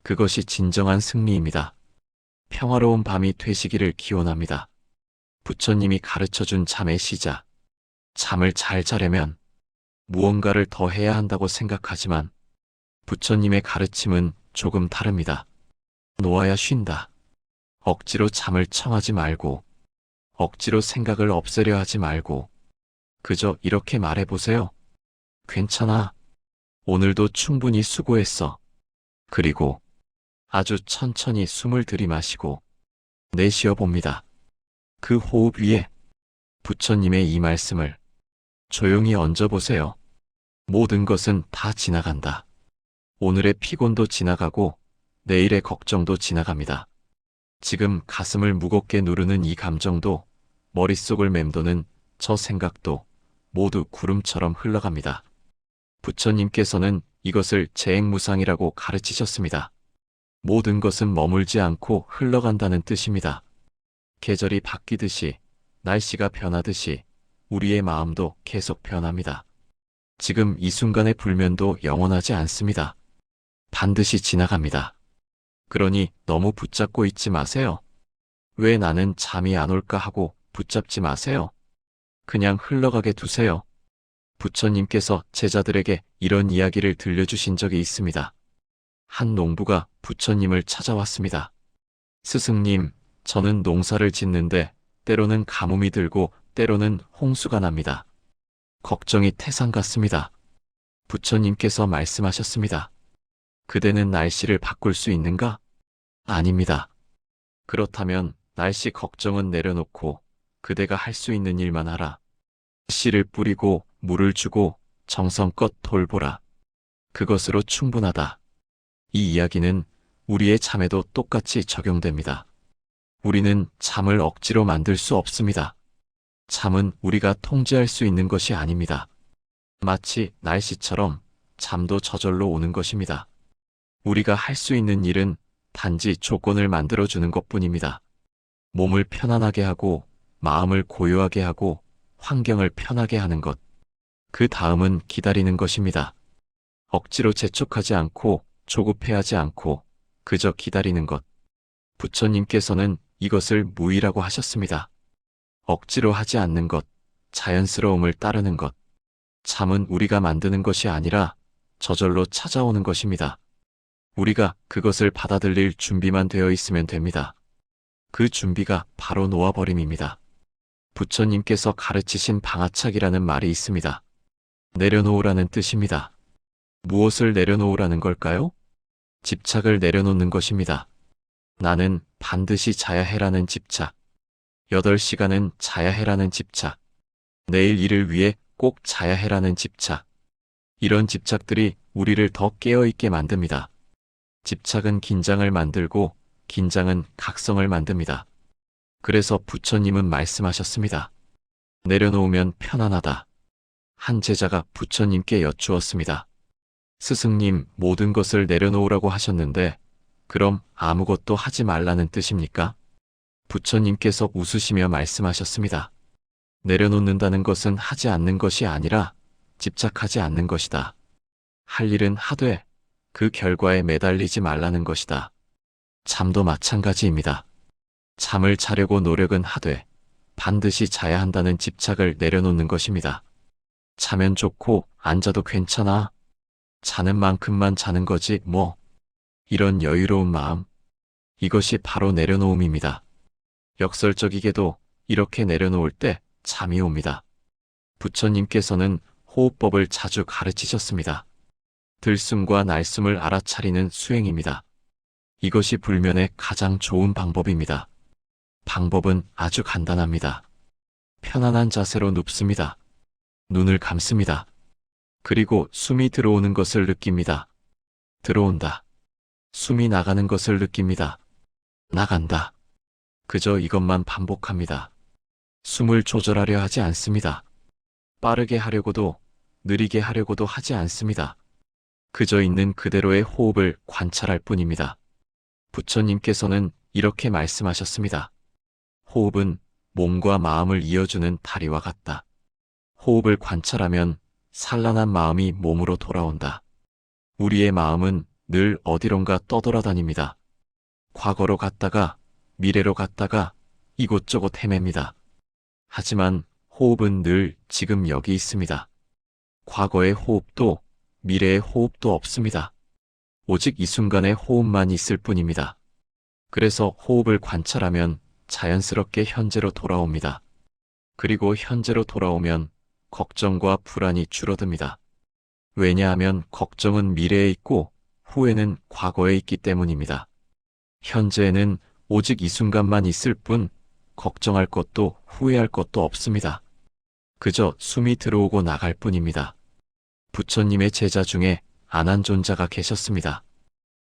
그것이 진정한 승리입니다. 평화로운 밤이 되시기를 기원합니다. 부처님이 가르쳐준 잠의 시작. 잠을 잘 자려면 무언가를 더 해야 한다고 생각하지만 부처님의 가르침은 조금 다릅니다. 놓아야 쉰다. 억지로 잠을 청하지 말고, 억지로 생각을 없애려 하지 말고, 그저 이렇게 말해보세요. 괜찮아. 오늘도 충분히 수고했어. 그리고 아주 천천히 숨을 들이마시고 내쉬어 봅니다. 그 호흡 위에 부처님의 이 말씀을 조용히 얹어보세요. 모든 것은 다 지나간다. 오늘의 피곤도 지나가고 내일의 걱정도 지나갑니다. 지금 가슴을 무겁게 누르는 이 감정도 머릿속을 맴도는 저 생각도 모두 구름처럼 흘러갑니다. 부처님께서는 이것을 재행무상이라고 가르치셨습니다. 모든 것은 머물지 않고 흘러간다는 뜻입니다. 계절이 바뀌듯이, 날씨가 변하듯이 우리의 마음도 계속 변합니다. 지금 이 순간의 불면도 영원하지 않습니다. 반드시 지나갑니다. 그러니 너무 붙잡고 있지 마세요. 왜 나는 잠이 안 올까 하고 붙잡지 마세요. 그냥 흘러가게 두세요. 부처님께서 제자들에게 이런 이야기를 들려주신 적이 있습니다. 한 농부가 부처님을 찾아왔습니다. 스승님, 저는 농사를 짓는데 때로는 가뭄이 들고 때로는 홍수가 납니다. 걱정이 태산 같습니다. 부처님께서 말씀하셨습니다. 그대는 날씨를 바꿀 수 있는가? 아닙니다. 그렇다면 날씨 걱정은 내려놓고 그대가 할 수 있는 일만 하라. 씨를 뿌리고 물을 주고 정성껏 돌보라. 그것으로 충분하다. 이 이야기는 우리의 잠에도 똑같이 적용됩니다. 우리는 잠을 억지로 만들 수 없습니다. 잠은 우리가 통제할 수 있는 것이 아닙니다. 마치 날씨처럼 잠도 저절로 오는 것입니다. 우리가 할 수 있는 일은 단지 조건을 만들어주는 것뿐입니다. 몸을 편안하게 하고 마음을 고요하게 하고 환경을 편하게 하는 것. 그 다음은 기다리는 것입니다. 억지로 재촉하지 않고 조급해하지 않고 그저 기다리는 것. 부처님께서는 이것을 무의라고 하셨습니다. 억지로 하지 않는 것, 자연스러움을 따르는 것. 잠은 우리가 만드는 것이 아니라 저절로 찾아오는 것입니다. 우리가 그것을 받아들일 준비만 되어 있으면 됩니다. 그 준비가 바로 놓아버림입니다. 부처님께서 가르치신 방아착이라는 말이 있습니다. 내려놓으라는 뜻입니다. 무엇을 내려놓으라는 걸까요? 집착을 내려놓는 것입니다. 나는 반드시 자야 해라는 집착. 8시간은 자야 해라는 집착. 내일 일을 위해 꼭 자야 해라는 집착. 이런 집착들이 우리를 더 깨어있게 만듭니다. 집착은 긴장을 만들고 긴장은 각성을 만듭니다. 그래서 부처님은 말씀하셨습니다. 내려놓으면 편안하다. 한 제자가 부처님께 여쭈었습니다. 스승님, 모든 것을 내려놓으라고 하셨는데 그럼 아무것도 하지 말라는 뜻입니까? 부처님께서 웃으시며 말씀하셨습니다. 내려놓는다는 것은 하지 않는 것이 아니라 집착하지 않는 것이다. 할 일은 하되 그 결과에 매달리지 말라는 것이다. 잠도 마찬가지입니다. 잠을 자려고 노력은 하되 반드시 자야 한다는 집착을 내려놓는 것입니다. 자면 좋고 앉아도 괜찮아. 자는 만큼만 자는 거지 뭐. 이런 여유로운 마음. 이것이 바로 내려놓음입니다. 역설적이게도 이렇게 내려놓을 때 잠이 옵니다. 부처님께서는 호흡법을 자주 가르치셨습니다. 들숨과 날숨을 알아차리는 수행입니다. 이것이 불면의 가장 좋은 방법입니다. 방법은 아주 간단합니다. 편안한 자세로 눕습니다. 눈을 감습니다. 그리고 숨이 들어오는 것을 느낍니다. 들어온다. 숨이 나가는 것을 느낍니다. 나간다. 그저 이것만 반복합니다. 숨을 조절하려 하지 않습니다. 빠르게 하려고도 느리게 하려고도 하지 않습니다. 그저 있는 그대로의 호흡을 관찰할 뿐입니다. 부처님께서는 이렇게 말씀하셨습니다. 호흡은 몸과 마음을 이어주는 다리와 같다. 호흡을 관찰하면 산란한 마음이 몸으로 돌아온다. 우리의 마음은 늘 어디론가 떠돌아다닙니다. 과거로 갔다가 미래로 갔다가 이곳저곳 헤맵니다. 하지만 호흡은 늘 지금 여기 있습니다. 과거의 호흡도 미래의 호흡도 없습니다. 오직 이 순간의 호흡만 있을 뿐입니다. 그래서 호흡을 관찰하면 자연스럽게 현재로 돌아옵니다. 그리고 현재로 돌아오면 걱정과 불안이 줄어듭니다. 왜냐하면 걱정은 미래에 있고 후회는 과거에 있기 때문입니다. 현재에는 오직 이 순간만 있을 뿐 걱정할 것도 후회할 것도 없습니다. 그저 숨이 들어오고 나갈 뿐입니다. 부처님의 제자 중에 아난존자가 계셨습니다.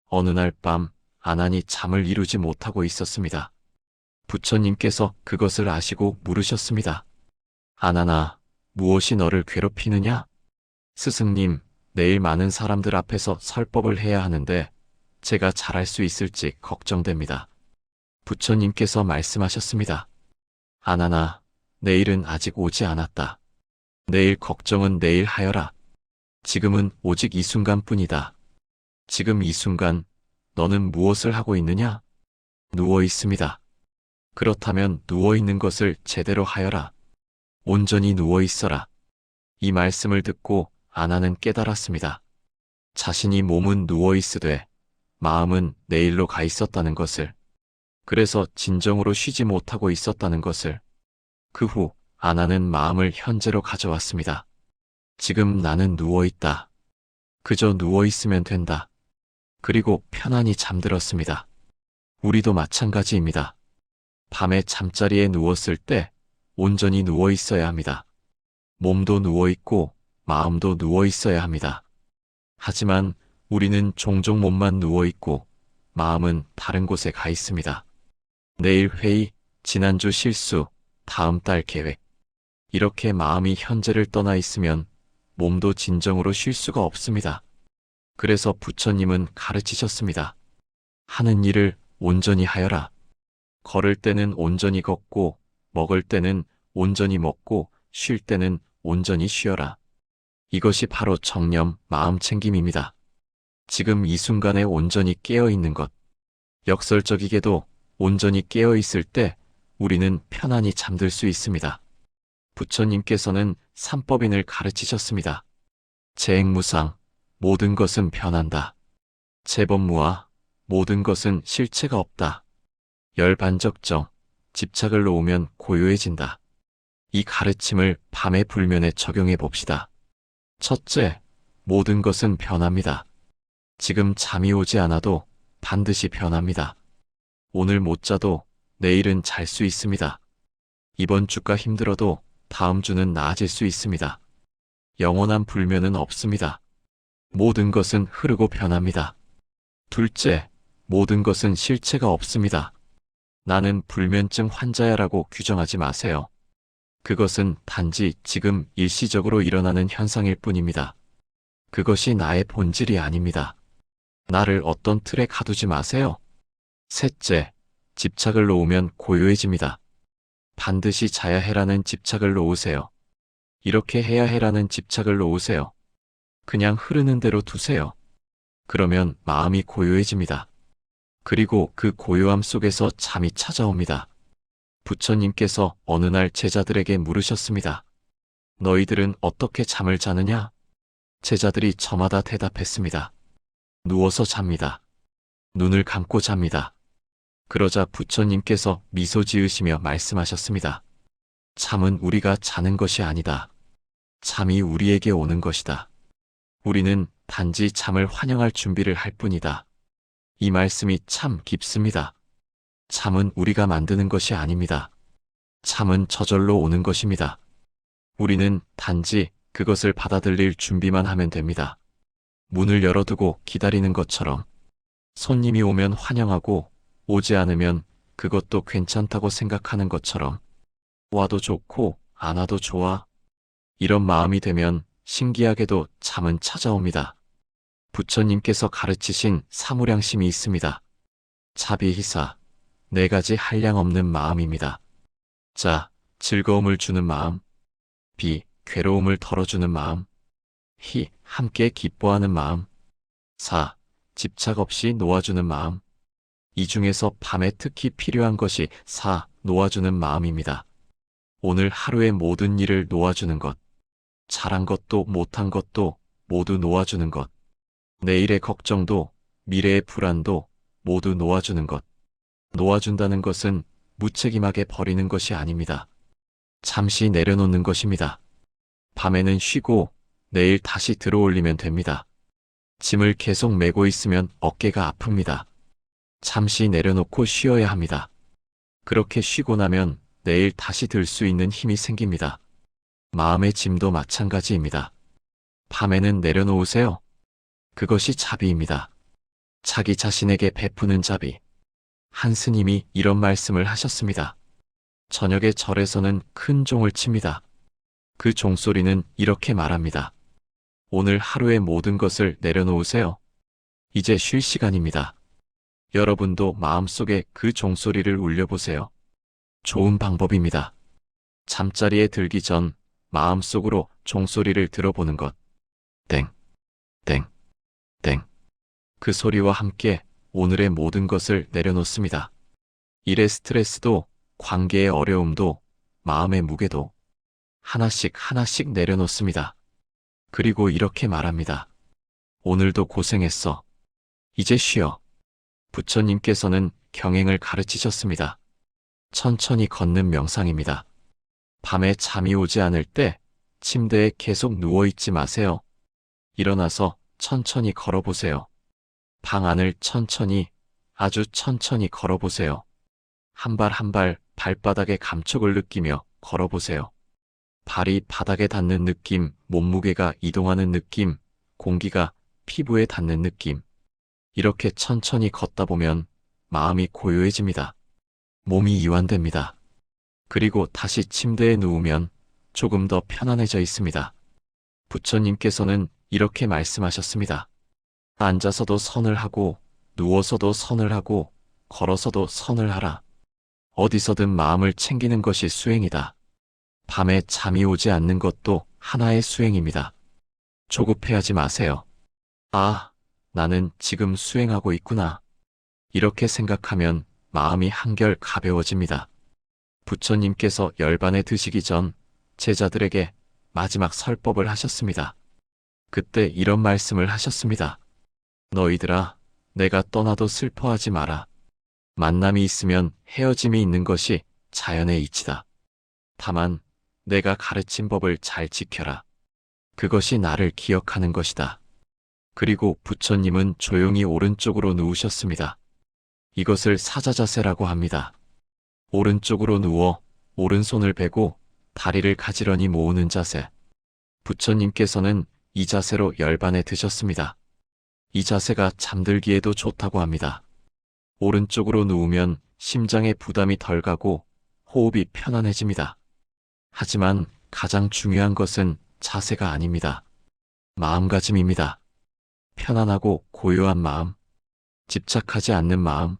어느 날 밤 아난이 잠을 이루지 못하고 있었습니다. 부처님께서 그것을 아시고 물으셨습니다. 아난아, 무엇이 너를 괴롭히느냐? 스승님, 내일 많은 사람들 앞에서 설법을 해야 하는데 제가 잘할 수 있을지 걱정됩니다. 부처님께서 말씀하셨습니다. 아난아, 내일은 아직 오지 않았다. 내일 걱정은 내일 하여라. 지금은 오직 이 순간뿐이다. 지금 이 순간 너는 무엇을 하고 있느냐? 누워 있습니다. 그렇다면 누워 있는 것을 제대로 하여라. 온전히 누워 있어라. 이 말씀을 듣고 아나는 깨달았습니다. 자신이 몸은 누워 있으되 마음은 내일로 가 있었다는 것을, 그래서 진정으로 쉬지 못하고 있었다는 것을. 그 후 아나는 마음을 현재로 가져왔습니다. 지금 나는 누워 있다. 그저 누워 있으면 된다. 그리고 편안히 잠들었습니다. 우리도 마찬가지입니다. 밤에 잠자리에 누웠을 때 온전히 누워 있어야 합니다. 몸도 누워 있고 마음도 누워 있어야 합니다. 하지만 우리는 종종 몸만 누워 있고 마음은 다른 곳에 가 있습니다. 내일 회의, 지난주 실수, 다음 달 계획. 이렇게 마음이 현재를 떠나 있으면 몸도 진정으로 쉴 수가 없습니다. 그래서 부처님은 가르치셨습니다. 하는 일을 온전히 하여라. 걸을 때는 온전히 걷고, 먹을 때는 온전히 먹고, 쉴 때는 온전히 쉬어라. 이것이 바로 정념, 마음 챙김입니다. 지금 이 순간에 온전히 깨어 있는 것. 역설적이게도 온전히 깨어 있을 때 우리는 편안히 잠들 수 있습니다. 부처님께서는 삼법인을 가르치셨습니다. 재행무상, 모든 것은 변한다. 재범무아, 모든 것은 실체가 없다. 열반적정, 집착을 놓으면 고요해진다. 이 가르침을 밤의 불면에 적용해 봅시다. 첫째, 모든 것은 변합니다. 지금 잠이 오지 않아도 반드시 변합니다. 오늘 못 자도 내일은 잘 수 있습니다. 이번 주가 힘들어도 다음 주는 나아질 수 있습니다. 영원한 불면은 없습니다. 모든 것은 흐르고 변합니다. 둘째, 모든 것은 실체가 없습니다. 나는 불면증 환자야라고 규정하지 마세요. 그것은 단지 지금 일시적으로 일어나는 현상일 뿐입니다. 그것이 나의 본질이 아닙니다. 나를 어떤 틀에 가두지 마세요. 셋째, 집착을 놓으면 고요해집니다. 반드시 자야 해라는 집착을 놓으세요. 이렇게 해야 해라는 집착을 놓으세요. 그냥 흐르는 대로 두세요. 그러면 마음이 고요해집니다. 그리고 그 고요함 속에서 잠이 찾아옵니다. 부처님께서 어느 날 제자들에게 물으셨습니다. 너희들은 어떻게 잠을 자느냐? 제자들이 저마다 대답했습니다. 누워서 잡니다. 눈을 감고 잡니다. 그러자 부처님께서 미소 지으시며 말씀하셨습니다. 잠은 우리가 자는 것이 아니다. 잠이 우리에게 오는 것이다. 우리는 단지 잠을 환영할 준비를 할 뿐이다. 이 말씀이 참 깊습니다. 잠은 우리가 만드는 것이 아닙니다. 잠은 저절로 오는 것입니다. 우리는 단지 그것을 받아들일 준비만 하면 됩니다. 문을 열어두고 기다리는 것처럼 손님이 오면 환영하고 오지 않으면 그것도 괜찮다고 생각하는 것처럼 와도 좋고 안 와도 좋아. 이런 마음이 되면 신기하게도 잠은 찾아옵니다. 부처님께서 가르치신 사무량심이 있습니다. 자비희사, 네 가지 한량없는 마음입니다. 자, 즐거움을 주는 마음. 비, 괴로움을 덜어주는 마음. 희, 함께 기뻐하는 마음. 사, 집착 없이 놓아주는 마음. 이 중에서 밤에 특히 필요한 것이 사, 놓아주는 마음입니다. 오늘 하루의 모든 일을 놓아주는 것. 잘한 것도 못한 것도 모두 놓아주는 것. 내일의 걱정도 미래의 불안도 모두 놓아주는 것. 놓아준다는 것은 무책임하게 버리는 것이 아닙니다. 잠시 내려놓는 것입니다. 밤에는 쉬고 내일 다시 들어올리면 됩니다. 짐을 계속 메고 있으면 어깨가 아픕니다. 잠시 내려놓고 쉬어야 합니다. 그렇게 쉬고 나면 내일 다시 들 수 있는 힘이 생깁니다. 마음의 짐도 마찬가지입니다. 밤에는 내려놓으세요. 그것이 자비입니다. 자기 자신에게 베푸는 자비. 한 스님이 이런 말씀을 하셨습니다. 저녁에 절에서는 큰 종을 칩니다. 그 종소리는 이렇게 말합니다. 오늘 하루의 모든 것을 내려놓으세요. 이제 쉴 시간입니다. 여러분도 마음속에 그 종소리를 울려보세요. 좋은 방법입니다. 잠자리에 들기 전 마음속으로 종소리를 들어보는 것. 땡, 땡, 땡. 그 소리와 함께 오늘의 모든 것을 내려놓습니다. 일의 스트레스도, 관계의 어려움도, 마음의 무게도 하나씩 하나씩 내려놓습니다. 그리고 이렇게 말합니다. 오늘도 고생했어. 이제 쉬어. 부처님께서는 경행을 가르치셨습니다. 천천히 걷는 명상입니다. 밤에 잠이 오지 않을 때 침대에 계속 누워있지 마세요. 일어나서 천천히 걸어보세요. 방 안을 천천히, 아주 천천히 걸어보세요. 한 발 한 발 발바닥의 감촉을 느끼며 걸어보세요. 발이 바닥에 닿는 느낌, 몸무게가 이동하는 느낌, 공기가 피부에 닿는 느낌. 이렇게 천천히 걷다 보면 마음이 고요해집니다. 몸이 이완됩니다. 그리고 다시 침대에 누우면 조금 더 편안해져 있습니다. 부처님께서는 이렇게 말씀하셨습니다. 앉아서도 선을 하고, 누워서도 선을 하고, 걸어서도 선을 하라. 어디서든 마음을 챙기는 것이 수행이다. 밤에 잠이 오지 않는 것도 하나의 수행입니다. 조급해하지 마세요. 아, 나는 지금 수행하고 있구나. 이렇게 생각하면 마음이 한결 가벼워집니다. 부처님께서 열반에 드시기 전 제자들에게 마지막 설법을 하셨습니다. 그때 이런 말씀을 하셨습니다. 너희들아, 내가 떠나도 슬퍼하지 마라. 만남이 있으면 헤어짐이 있는 것이 자연의 이치다. 다만 내가 가르친 법을 잘 지켜라. 그것이 나를 기억하는 것이다. 그리고 부처님은 조용히 오른쪽으로 누우셨습니다. 이것을 사자자세라고 합니다. 오른쪽으로 누워 오른손을 베고 다리를 가지런히 모으는 자세. 부처님께서는 이 자세로 열반에 드셨습니다. 이 자세가 잠들기에도 좋다고 합니다. 오른쪽으로 누우면 심장에 부담이 덜 가고 호흡이 편안해집니다. 하지만 가장 중요한 것은 자세가 아닙니다. 마음가짐입니다. 편안하고 고요한 마음, 집착하지 않는 마음,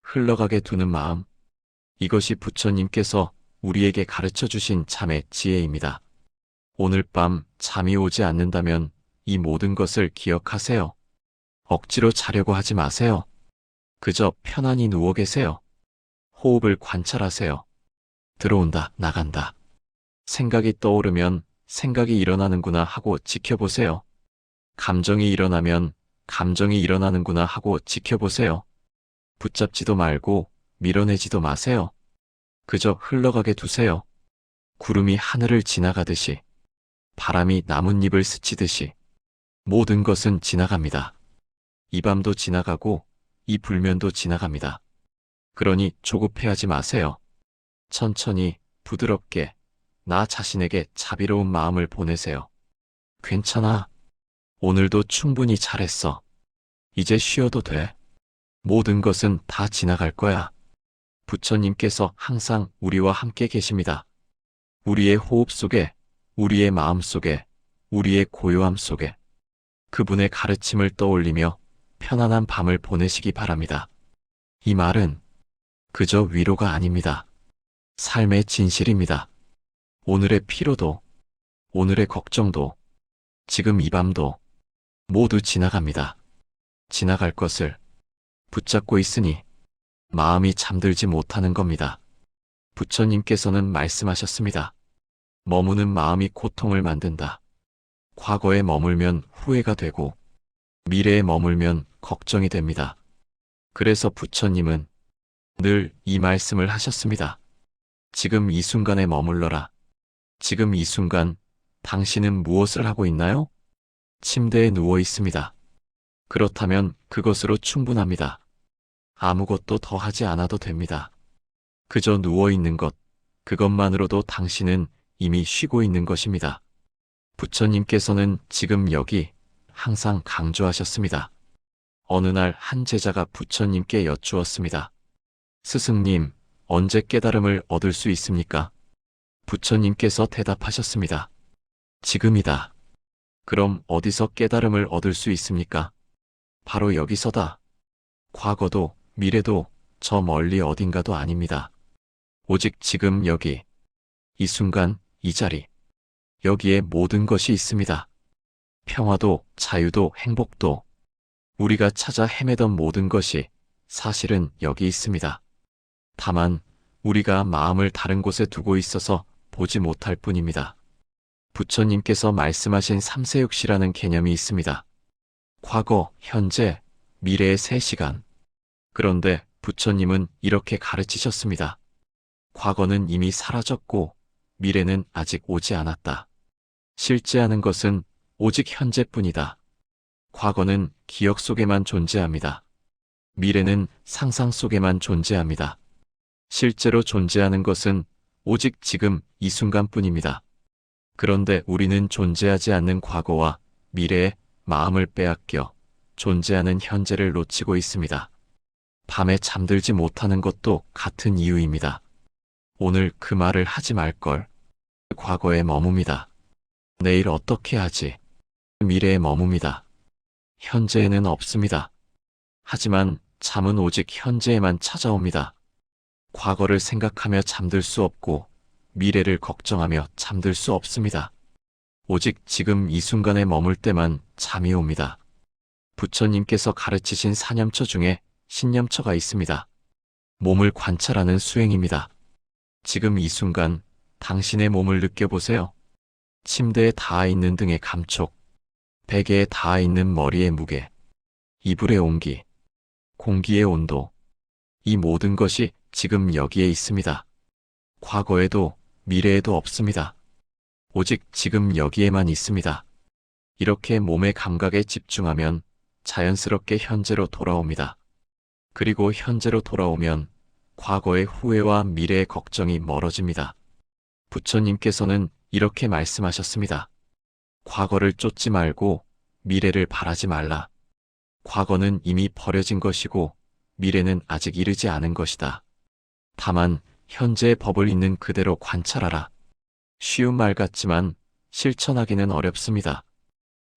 흘러가게 두는 마음. 이것이 부처님께서 우리에게 가르쳐 주신 참의 지혜입니다. 오늘 밤 잠이 오지 않는다면 이 모든 것을 기억하세요. 억지로 자려고 하지 마세요. 그저 편안히 누워 계세요. 호흡을 관찰하세요. 들어온다, 나간다. 생각이 떠오르면 생각이 일어나는구나 하고 지켜보세요. 감정이 일어나면 감정이 일어나는구나 하고 지켜보세요. 붙잡지도 말고 밀어내지도 마세요. 그저 흘러가게 두세요. 구름이 하늘을 지나가듯이, 바람이 나뭇잎을 스치듯이 모든 것은 지나갑니다. 이 밤도 지나가고 이 불면도 지나갑니다. 그러니 조급해하지 마세요. 천천히 부드럽게 나 자신에게 자비로운 마음을 보내세요. 괜찮아. 오늘도 충분히 잘했어. 이제 쉬어도 돼. 모든 것은 다 지나갈 거야. 부처님께서 항상 우리와 함께 계십니다. 우리의 호흡 속에, 우리의 마음 속에, 우리의 고요함 속에. 그분의 가르침을 떠올리며 편안한 밤을 보내시기 바랍니다. 이 말은 그저 위로가 아닙니다. 삶의 진실입니다. 오늘의 피로도, 오늘의 걱정도, 지금 이 밤도 모두 지나갑니다. 지나갈 것을 붙잡고 있으니 마음이 잠들지 못하는 겁니다. 부처님께서는 말씀하셨습니다. 머무는 마음이 고통을 만든다. 과거에 머물면 후회가 되고 미래에 머물면 걱정이 됩니다. 그래서 부처님은 늘 이 말씀을 하셨습니다. 지금 이 순간에 머물러라. 지금 이 순간 당신은 무엇을 하고 있나요? 침대에 누워 있습니다. 그렇다면 그것으로 충분합니다. 아무것도 더 하지 않아도 됩니다. 그저 누워 있는 것, 그것만으로도 당신은 이미 쉬고 있는 것입니다. 부처님께서는 지금 여기 항상 강조하셨습니다. 어느 날 한 제자가 부처님께 여쭈었습니다. 스승님, 언제 깨달음을 얻을 수 있습니까? 부처님께서 대답하셨습니다. 지금이다. 그럼 어디서 깨달음을 얻을 수 있습니까? 바로 여기서다. 과거도 미래도 저 멀리 어딘가도 아닙니다. 오직 지금 여기, 이 순간, 이 자리, 여기에 모든 것이 있습니다. 평화도, 자유도, 행복도, 우리가 찾아 헤매던 모든 것이 사실은 여기 있습니다. 다만 우리가 마음을 다른 곳에 두고 있어서 보지 못할 뿐입니다. 부처님께서 말씀하신 삼세육시라는 개념이 있습니다. 과거, 현재, 미래의 세 시간. 그런데 부처님은 이렇게 가르치셨습니다. 과거는 이미 사라졌고 미래는 아직 오지 않았다. 실제하는 것은 오직 현재뿐이다. 과거는 기억 속에만 존재합니다. 미래는 상상 속에만 존재합니다. 실제로 존재하는 것은 오직 지금 이 순간뿐입니다. 그런데 우리는 존재하지 않는 과거와 미래에 마음을 빼앗겨 존재하는 현재를 놓치고 있습니다. 밤에 잠들지 못하는 것도 같은 이유입니다. 오늘 그 말을 하지 말걸. 과거에 머뭅니다. 내일 어떻게 하지? 미래에 머뭅니다. 현재에는 없습니다. 하지만 잠은 오직 현재에만 찾아옵니다. 과거를 생각하며 잠들 수 없고 미래를 걱정하며 잠들 수 없습니다. 오직 지금 이 순간에 머물 때만 잠이 옵니다. 부처님께서 가르치신 사념처 중에 신념처가 있습니다. 몸을 관찰하는 수행입니다. 지금 이 순간 당신의 몸을 느껴보세요. 침대에 닿아 있는 등의 감촉, 베개에 닿아 있는 머리의 무게, 이불의 온기, 공기의 온도, 이 모든 것이 지금 여기에 있습니다. 과거에도 미래에도 없습니다. 오직 지금 여기에만 있습니다. 이렇게 몸의 감각에 집중하면 자연스럽게 현재로 돌아옵니다. 그리고 현재로 돌아오면 과거의 후회와 미래의 걱정이 멀어집니다. 부처님께서는 이렇게 말씀하셨습니다. 과거를 쫓지 말고 미래를 바라지 말라. 과거는 이미 버려진 것이고 미래는 아직 이르지 않은 것이다. 다만 현재의 법을 있는 그대로 관찰하라. 쉬운 말 같지만 실천하기는 어렵습니다.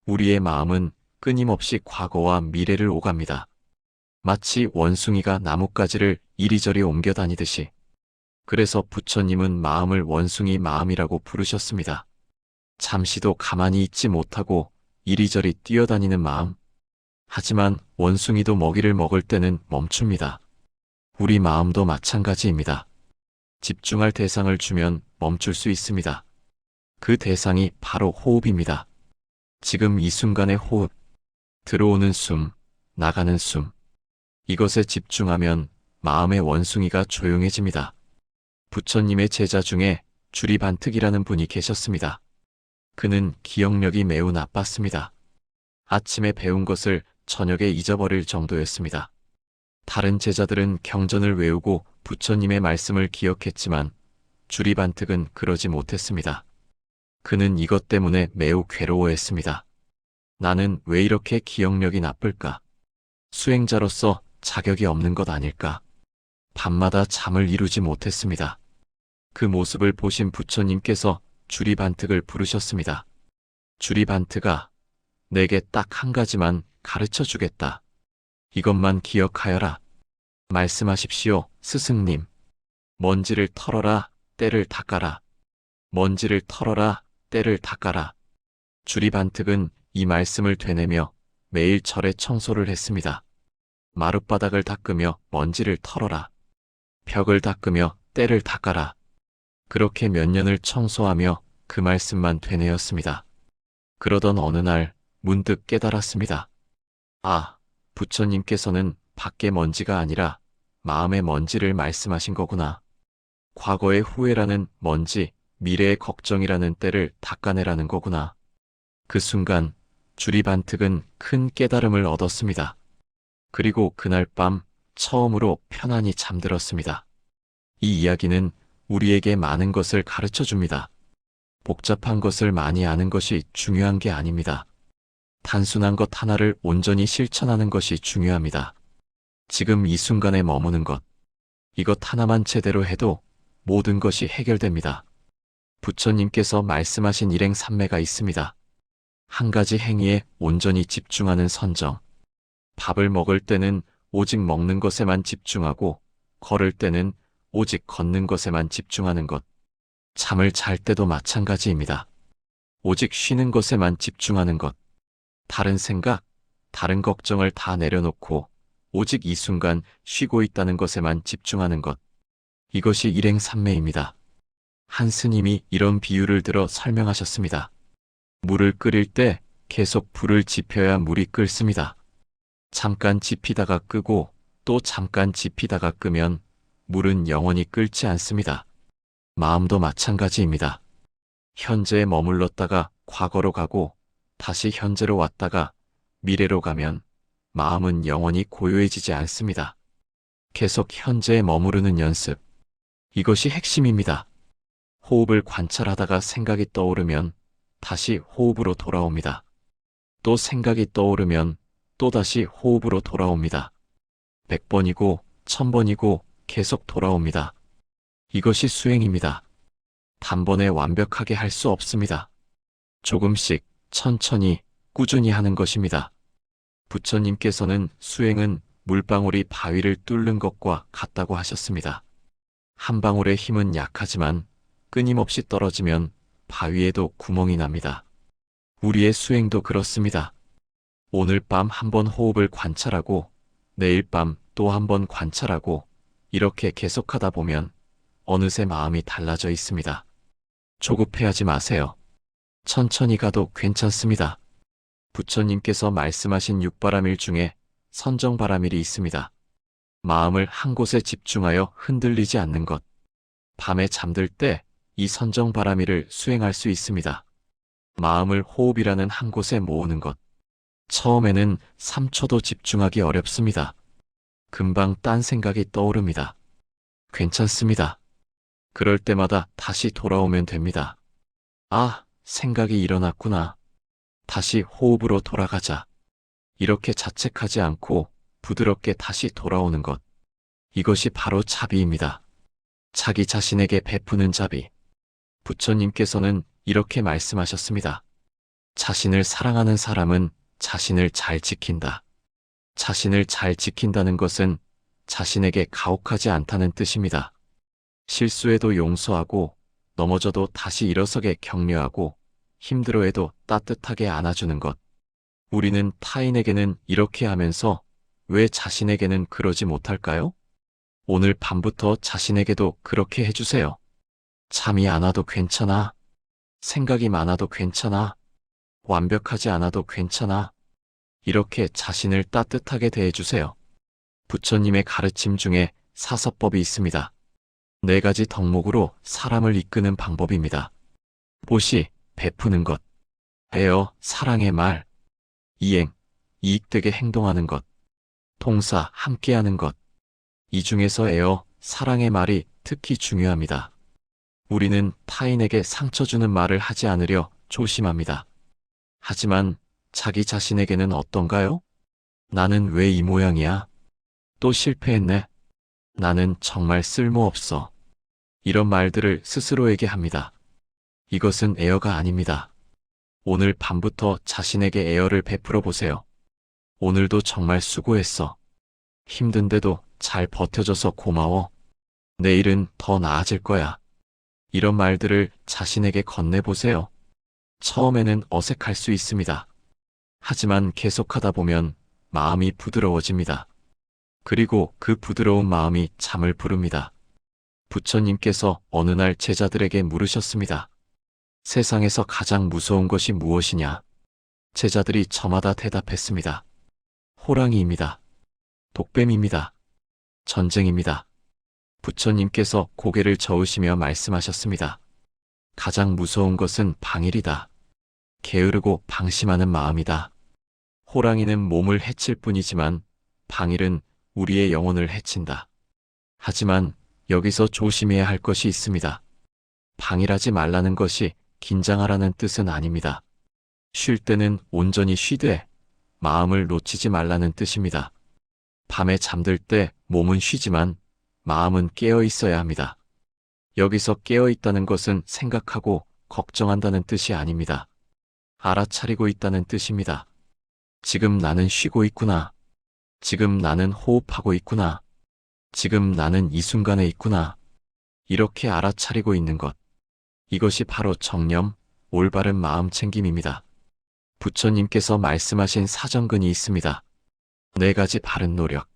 우리의 마음은 끊임없이 과거와 미래를 오갑니다. 마치 원숭이가 나뭇가지를 이리저리 옮겨 다니듯이. 그래서 부처님은 마음을 원숭이 마음이라고 부르셨습니다. 잠시도 가만히 있지 못하고 이리저리 뛰어다니는 마음. 하지만 원숭이도 먹이를 먹을 때는 멈춥니다. 우리 마음도 마찬가지입니다. 집중할 대상을 주면 멈출 수 있습니다. 그 대상이 바로 호흡입니다. 지금 이 순간의 호흡, 들어오는 숨, 나가는 숨. 이것에 집중하면 마음의 원숭이가 조용해집니다. 부처님의 제자 중에 주리반특이라는 분이 계셨습니다. 그는 기억력이 매우 나빴습니다. 아침에 배운 것을 저녁에 잊어버릴 정도였습니다. 다른 제자들은 경전을 외우고 부처님의 말씀을 기억했지만 주리반특은 그러지 못했습니다. 그는 이것 때문에 매우 괴로워했습니다. 나는 왜 이렇게 기억력이 나쁠까? 수행자로서 자격이 없는 것 아닐까? 밤마다 잠을 이루지 못했습니다. 그 모습을 보신 부처님께서 주리반특을 부르셨습니다. 주리반특아, 내게 딱 한 가지만 가르쳐 주겠다. 이것만 기억하여라. 말씀하십시오, 스승님. 먼지를 털어라, 때를 닦아라. 먼지를 털어라, 때를 닦아라. 주리반특은 이 말씀을 되뇌며 매일 절에 청소를 했습니다. 마룻바닥을 닦으며 먼지를 털어라. 벽을 닦으며 때를 닦아라. 그렇게 몇 년을 청소하며 그 말씀만 되뇌었습니다. 그러던 어느 날 문득 깨달았습니다. 아, 부처님께서는 밖의 먼지가 아니라 마음의 먼지를 말씀하신 거구나. 과거의 후회라는 먼지, 미래의 걱정이라는 때를 닦아내라는 거구나. 그 순간 주리반특은 큰 깨달음을 얻었습니다. 그리고 그날 밤 처음으로 편안히 잠들었습니다. 이 이야기는 우리에게 많은 것을 가르쳐 줍니다. 복잡한 것을 많이 아는 것이 중요한 게 아닙니다. 단순한 것 하나를 온전히 실천하는 것이 중요합니다. 지금 이 순간에 머무는 것, 이것 하나만 제대로 해도 모든 것이 해결됩니다. 부처님께서 말씀하신 일행삼매가 있습니다. 한 가지 행위에 온전히 집중하는 선정. 밥을 먹을 때는 오직 먹는 것에만 집중하고, 걸을 때는 오직 걷는 것에만 집중하는 것. 잠을 잘 때도 마찬가지입니다. 오직 쉬는 것에만 집중하는 것. 다른 생각, 다른 걱정을 다 내려놓고 오직 이 순간 쉬고 있다는 것에만 집중하는 것. 이것이 일행삼매입니다. 한 스님이 이런 비유를 들어 설명하셨습니다. 물을 끓일 때 계속 불을 지펴야 물이 끓습니다. 잠깐 지피다가 끄고 또 잠깐 지피다가 끄면 물은 영원히 끓지 않습니다. 마음도 마찬가지입니다. 현재에 머물렀다가 과거로 가고 다시 현재로 왔다가 미래로 가면 마음은 영원히 고요해지지 않습니다. 계속 현재에 머무르는 연습. 이것이 핵심입니다. 호흡을 관찰하다가 생각이 떠오르면 다시 호흡으로 돌아옵니다. 또 생각이 떠오르면 또다시 호흡으로 돌아옵니다. 100번이고 1000번이고 계속 돌아옵니다. 이것이 수행입니다. 단번에 완벽하게 할 수 없습니다. 조금씩 천천히 꾸준히 하는 것입니다. 부처님께서는 수행은 물방울이 바위를 뚫는 것과 같다고 하셨습니다. 한 방울의 힘은 약하지만 끊임없이 떨어지면 바위에도 구멍이 납니다. 우리의 수행도 그렇습니다. 오늘 밤 한 번 호흡을 관찰하고 내일 밤 또 한 번 관찰하고 이렇게 계속하다 보면 어느새 마음이 달라져 있습니다. 조급해하지 마세요. 천천히 가도 괜찮습니다. 부처님께서 말씀하신 육바라밀 중에 선정바라밀이 있습니다. 마음을 한 곳에 집중하여 흔들리지 않는 것. 밤에 잠들 때 이 선정바라밀을 수행할 수 있습니다. 마음을 호흡이라는 한 곳에 모으는 것. 처음에는 3초도 집중하기 어렵습니다. 금방 딴 생각이 떠오릅니다. 괜찮습니다. 그럴 때마다 다시 돌아오면 됩니다. 아, 생각이 일어났구나. 다시 호흡으로 돌아가자. 이렇게 자책하지 않고 부드럽게 다시 돌아오는 것. 이것이 바로 자비입니다. 자기 자신에게 베푸는 자비. 부처님께서는 이렇게 말씀하셨습니다. 자신을 사랑하는 사람은 자신을 잘 지킨다. 자신을 잘 지킨다는 것은 자신에게 가혹하지 않다는 뜻입니다. 실수해도 용서하고 넘어져도 다시 일어서게 격려하고 힘들어해도 따뜻하게 안아주는 것. 우리는 타인에게는 이렇게 하면서 왜 자신에게는 그러지 못할까요? 오늘 밤부터 자신에게도 그렇게 해주세요. 잠이 안 와도 괜찮아. 생각이 많아도 괜찮아. 완벽하지 않아도 괜찮아. 이렇게 자신을 따뜻하게 대해주세요. 부처님의 가르침 중에 사서법이 있습니다. 4가지 덕목으로 사람을 이끄는 방법입니다. 보시, 베푸는 것. 배어, 사랑의 말. 이행, 이익되게 행동하는 것. 통사, 함께하는 것. 이 중에서 애어, 사랑의 말이 특히 중요합니다. 우리는 타인에게 상처 주는 말을 하지 않으려 조심합니다. 하지만 자기 자신에게는 어떤가요? 나는 왜 이 모양이야? 또 실패했네. 나는 정말 쓸모없어. 이런 말들을 스스로에게 합니다. 이것은 애어가 아닙니다. 오늘 밤부터 자신에게 에어를 베풀어 보세요. 오늘도 정말 수고했어. 힘든데도 잘 버텨줘서 고마워. 내일은 더 나아질 거야. 이런 말들을 자신에게 건네보세요. 처음에는 어색할 수 있습니다. 하지만 계속하다 보면 마음이 부드러워집니다. 그리고 그 부드러운 마음이 잠을 부릅니다. 부처님께서 어느 날 제자들에게 물으셨습니다. 세상에서 가장 무서운 것이 무엇이냐? 제자들이 저마다 대답했습니다. 호랑이입니다. 독뱀입니다. 전쟁입니다. 부처님께서 고개를 저으시며 말씀하셨습니다. 가장 무서운 것은 방일이다. 게으르고 방심하는 마음이다. 호랑이는 몸을 해칠 뿐이지만 방일은 우리의 영혼을 해친다. 하지만 여기서 조심해야 할 것이 있습니다. 방일하지 말라는 것이 긴장하라는 뜻은 아닙니다. 쉴 때는 온전히 쉬되 마음을 놓치지 말라는 뜻입니다. 밤에 잠들 때 몸은 쉬지만 마음은 깨어 있어야 합니다. 여기서 깨어 있다는 것은 생각하고 걱정한다는 뜻이 아닙니다. 알아차리고 있다는 뜻입니다. 지금 나는 쉬고 있구나. 지금 나는 호흡하고 있구나. 지금 나는 이 순간에 있구나. 이렇게 알아차리고 있는 것. 이것이 바로 정념, 올바른 마음 챙김입니다. 부처님께서 말씀하신 사정근이 있습니다. 4가지 바른 노력.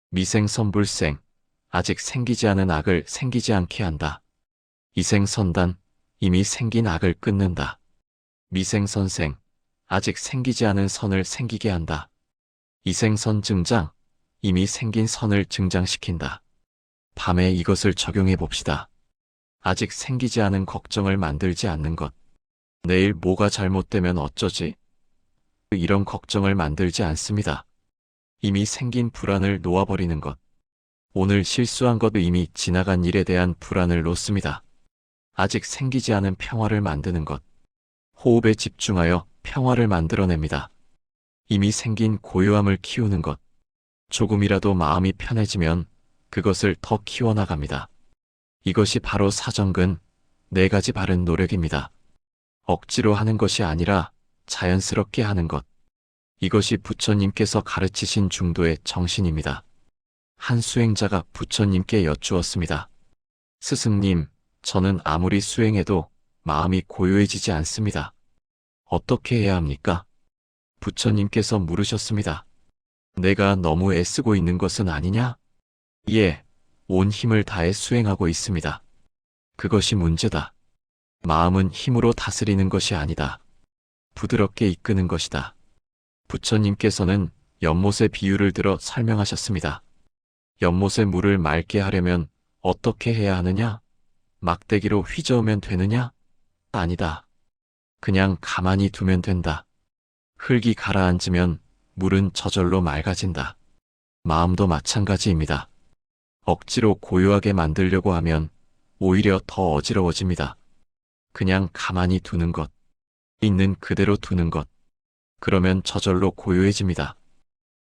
미생선불생, 아직 생기지 않은 악을 생기지 않게 한다. 이생선단, 이미 생긴 악을 끊는다. 미생선생, 아직 생기지 않은 선을 생기게 한다. 이생선증장, 이미 생긴 선을 증장시킨다. 밤에 이것을 적용해 봅시다. 아직 생기지 않은 걱정을 만들지 않는 것. 내일 뭐가 잘못되면 어쩌지? 이런 걱정을 만들지 않습니다. 이미 생긴 불안을 놓아버리는 것. 오늘 실수한 것도 이미 지나간 일에 대한 불안을 놓습니다. 아직 생기지 않은 평화를 만드는 것. 호흡에 집중하여 평화를 만들어냅니다. 이미 생긴 고요함을 키우는 것. 조금이라도 마음이 편해지면 그것을 더 키워나갑니다. 이것이 바로 사정근, 4가지 바른 노력입니다. 억지로 하는 것이 아니라 자연스럽게 하는 것. 이것이 부처님께서 가르치신 중도의 정신입니다. 한 수행자가 부처님께 여쭈었습니다. 스승님, 저는 아무리 수행해도 마음이 고요해지지 않습니다. 어떻게 해야 합니까? 부처님께서 물으셨습니다. 내가 너무 애쓰고 있는 것은 아니냐? 예, 온 힘을 다해 수행하고 있습니다. 그것이 문제다. 마음은 힘으로 다스리는 것이 아니다. 부드럽게 이끄는 것이다. 부처님께서는 연못의 비유를 들어 설명하셨습니다. 연못의 물을 맑게 하려면 어떻게 해야 하느냐? 막대기로 휘저으면 되느냐? 아니다. 그냥 가만히 두면 된다. 흙이 가라앉으면 물은 저절로 맑아진다. 마음도 마찬가지입니다. 억지로 고요하게 만들려고 하면 오히려 더 어지러워집니다. 그냥 가만히 두는 것, 있는 그대로 두는 것. 그러면 저절로 고요해집니다.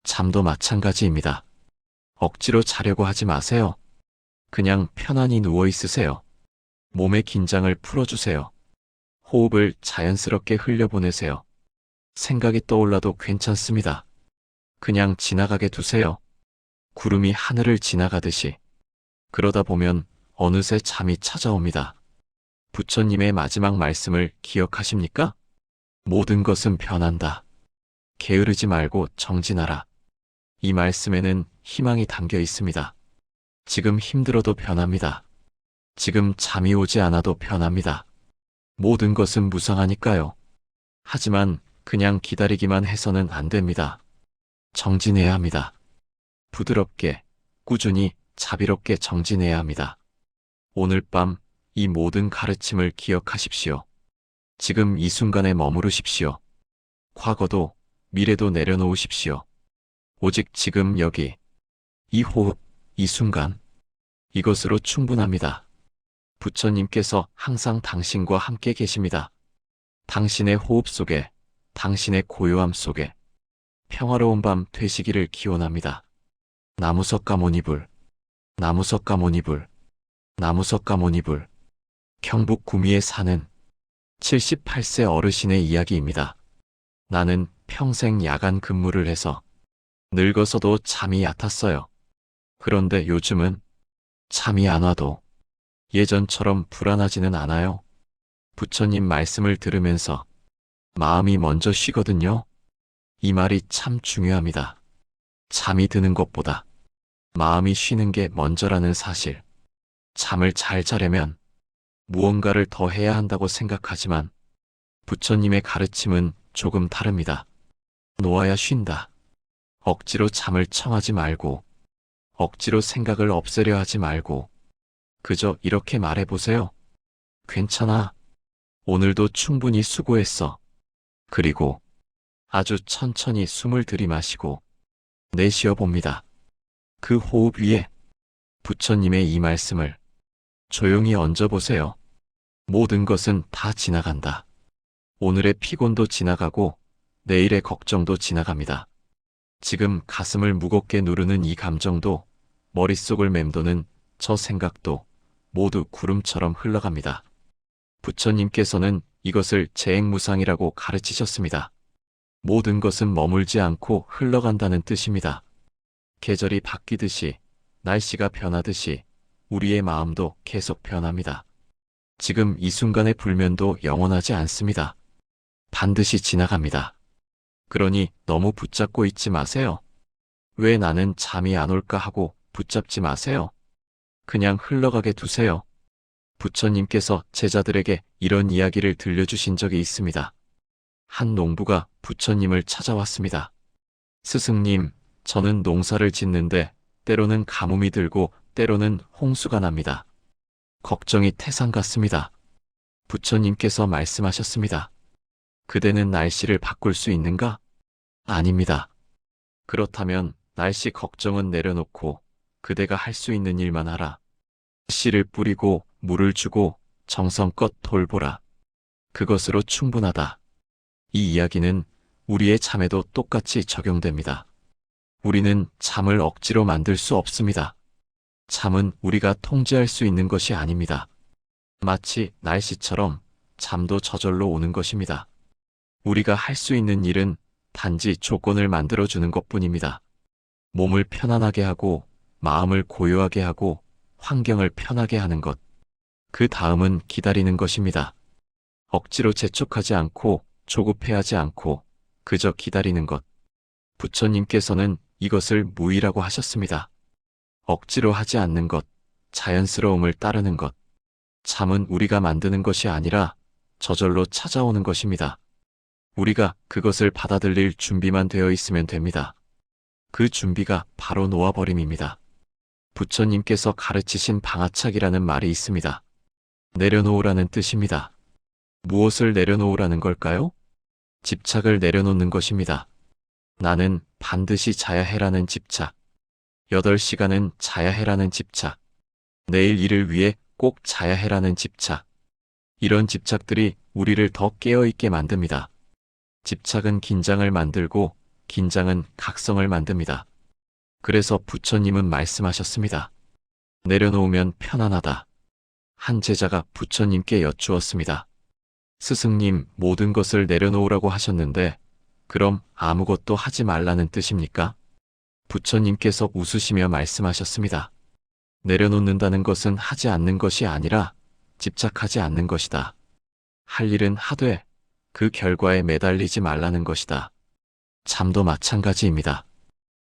잠도 마찬가지입니다. 억지로 자려고 하지 마세요. 그냥 편안히 누워 있으세요. 몸의 긴장을 풀어주세요. 호흡을 자연스럽게 흘려보내세요. 생각이 떠올라도 괜찮습니다. 그냥 지나가게 두세요. 구름이 하늘을 지나가듯이. 그러다 보면 어느새 잠이 찾아옵니다. 부처님의 마지막 말씀을 기억하십니까? 모든 것은 변한다. 게으르지 말고 정진하라. 이 말씀에는 희망이 담겨 있습니다. 지금 힘들어도 변합니다. 지금 잠이 오지 않아도 변합니다. 모든 것은 무상하니까요. 하지만 그냥 기다리기만 해서는 안 됩니다. 정진해야 합니다. 부드럽게, 꾸준히, 자비롭게 정진해야 합니다. 오늘 밤 이 모든 가르침을 기억하십시오. 지금 이 순간에 머무르십시오. 과거도 미래도 내려놓으십시오. 오직 지금 여기, 이 호흡, 이 순간, 이것으로 충분합니다. 부처님께서 항상 당신과 함께 계십니다. 당신의 호흡 속에, 당신의 고요함 속에 평화로운 밤 되시기를 기원합니다. 나무석가모니불, 나무석가모니불, 나무석가모니불. 경북 구미에 사는 78세 어르신의 이야기입니다. 나는 평생 야간 근무를 해서 늙어서도 잠이 얕았어요. 그런데 요즘은 잠이 안 와도 예전처럼 불안하지는 않아요. 부처님 말씀을 들으면서 마음이 먼저 쉬거든요. 이 말이 참 중요합니다. 잠이 드는 것보다 마음이 쉬는 게 먼저라는 사실. 잠을 잘 자려면 무언가를 더 해야 한다고 생각하지만 부처님의 가르침은 조금 다릅니다. 놓아야 쉰다. 억지로 잠을 청하지 말고 억지로 생각을 없애려 하지 말고 그저 이렇게 말해보세요. 괜찮아. 오늘도 충분히 수고했어. 그리고 아주 천천히 숨을 들이마시고 내쉬어 봅니다. 그 호흡 위에 부처님의 이 말씀을 조용히 얹어보세요. 모든 것은 다 지나간다. 오늘의 피곤도 지나가고 내일의 걱정도 지나갑니다. 지금 가슴을 무겁게 누르는 이 감정도 머릿속을 맴도는 저 생각도 모두 구름처럼 흘러갑니다. 부처님께서는 이것을 재행무상이라고 가르치셨습니다. 모든 것은 머물지 않고 흘러간다는 뜻입니다. 계절이 바뀌듯이 날씨가 변하듯이 우리의 마음도 계속 변합니다. 지금 이 순간의 불면도 영원하지 않습니다. 반드시 지나갑니다. 그러니 너무 붙잡고 있지 마세요. 왜 나는 잠이 안 올까 하고 붙잡지 마세요. 그냥 흘러가게 두세요. 부처님께서 제자들에게 이런 이야기를 들려주신 적이 있습니다. 한 농부가 부처님을 찾아왔습니다. 스승님, 저는 농사를 짓는데 때로는 가뭄이 들고 때로는 홍수가 납니다. 걱정이 태산 같습니다. 부처님께서 말씀하셨습니다. 그대는 날씨를 바꿀 수 있는가? 아닙니다. 그렇다면 날씨 걱정은 내려놓고 그대가 할 수 있는 일만 하라. 씨를 뿌리고 물을 주고 정성껏 돌보라. 그것으로 충분하다. 이 이야기는 우리의 잠에도 똑같이 적용됩니다. 우리는 잠을 억지로 만들 수 없습니다. 잠은 우리가 통제할 수 있는 것이 아닙니다. 마치 날씨처럼 잠도 저절로 오는 것입니다. 우리가 할 수 있는 일은 단지 조건을 만들어주는 것뿐입니다. 몸을 편안하게 하고 마음을 고요하게 하고 환경을 편하게 하는 것. 그 다음은 기다리는 것입니다. 억지로 재촉하지 않고 조급해하지 않고 그저 기다리는 것. 부처님께서는 이것을 무의라고 하셨습니다. 억지로 하지 않는 것, 자연스러움을 따르는 것. 잠은 우리가 만드는 것이 아니라 저절로 찾아오는 것입니다. 우리가 그것을 받아들일 준비만 되어 있으면 됩니다. 그 준비가 바로 놓아버림입니다. 부처님께서 가르치신 방아착이라는 말이 있습니다. 내려놓으라는 뜻입니다. 무엇을 내려놓으라는 걸까요? 집착을 내려놓는 것입니다. 나는 반드시 자야 해라는 집착. 8시간은 자야 해라는 집착. 내일 일을 위해 꼭 자야 해라는 집착. 이런 집착들이 우리를 더 깨어있게 만듭니다. 집착은 긴장을 만들고 긴장은 각성을 만듭니다. 그래서 부처님은 말씀하셨습니다. 내려놓으면 편안하다. 한 제자가 부처님께 여쭈었습니다. 스승님, 모든 것을 내려놓으라고 하셨는데 그럼 아무것도 하지 말라는 뜻입니까? 부처님께서 웃으시며 말씀하셨습니다. 내려놓는다는 것은 하지 않는 것이 아니라 집착하지 않는 것이다. 할 일은 하되 그 결과에 매달리지 말라는 것이다. 잠도 마찬가지입니다.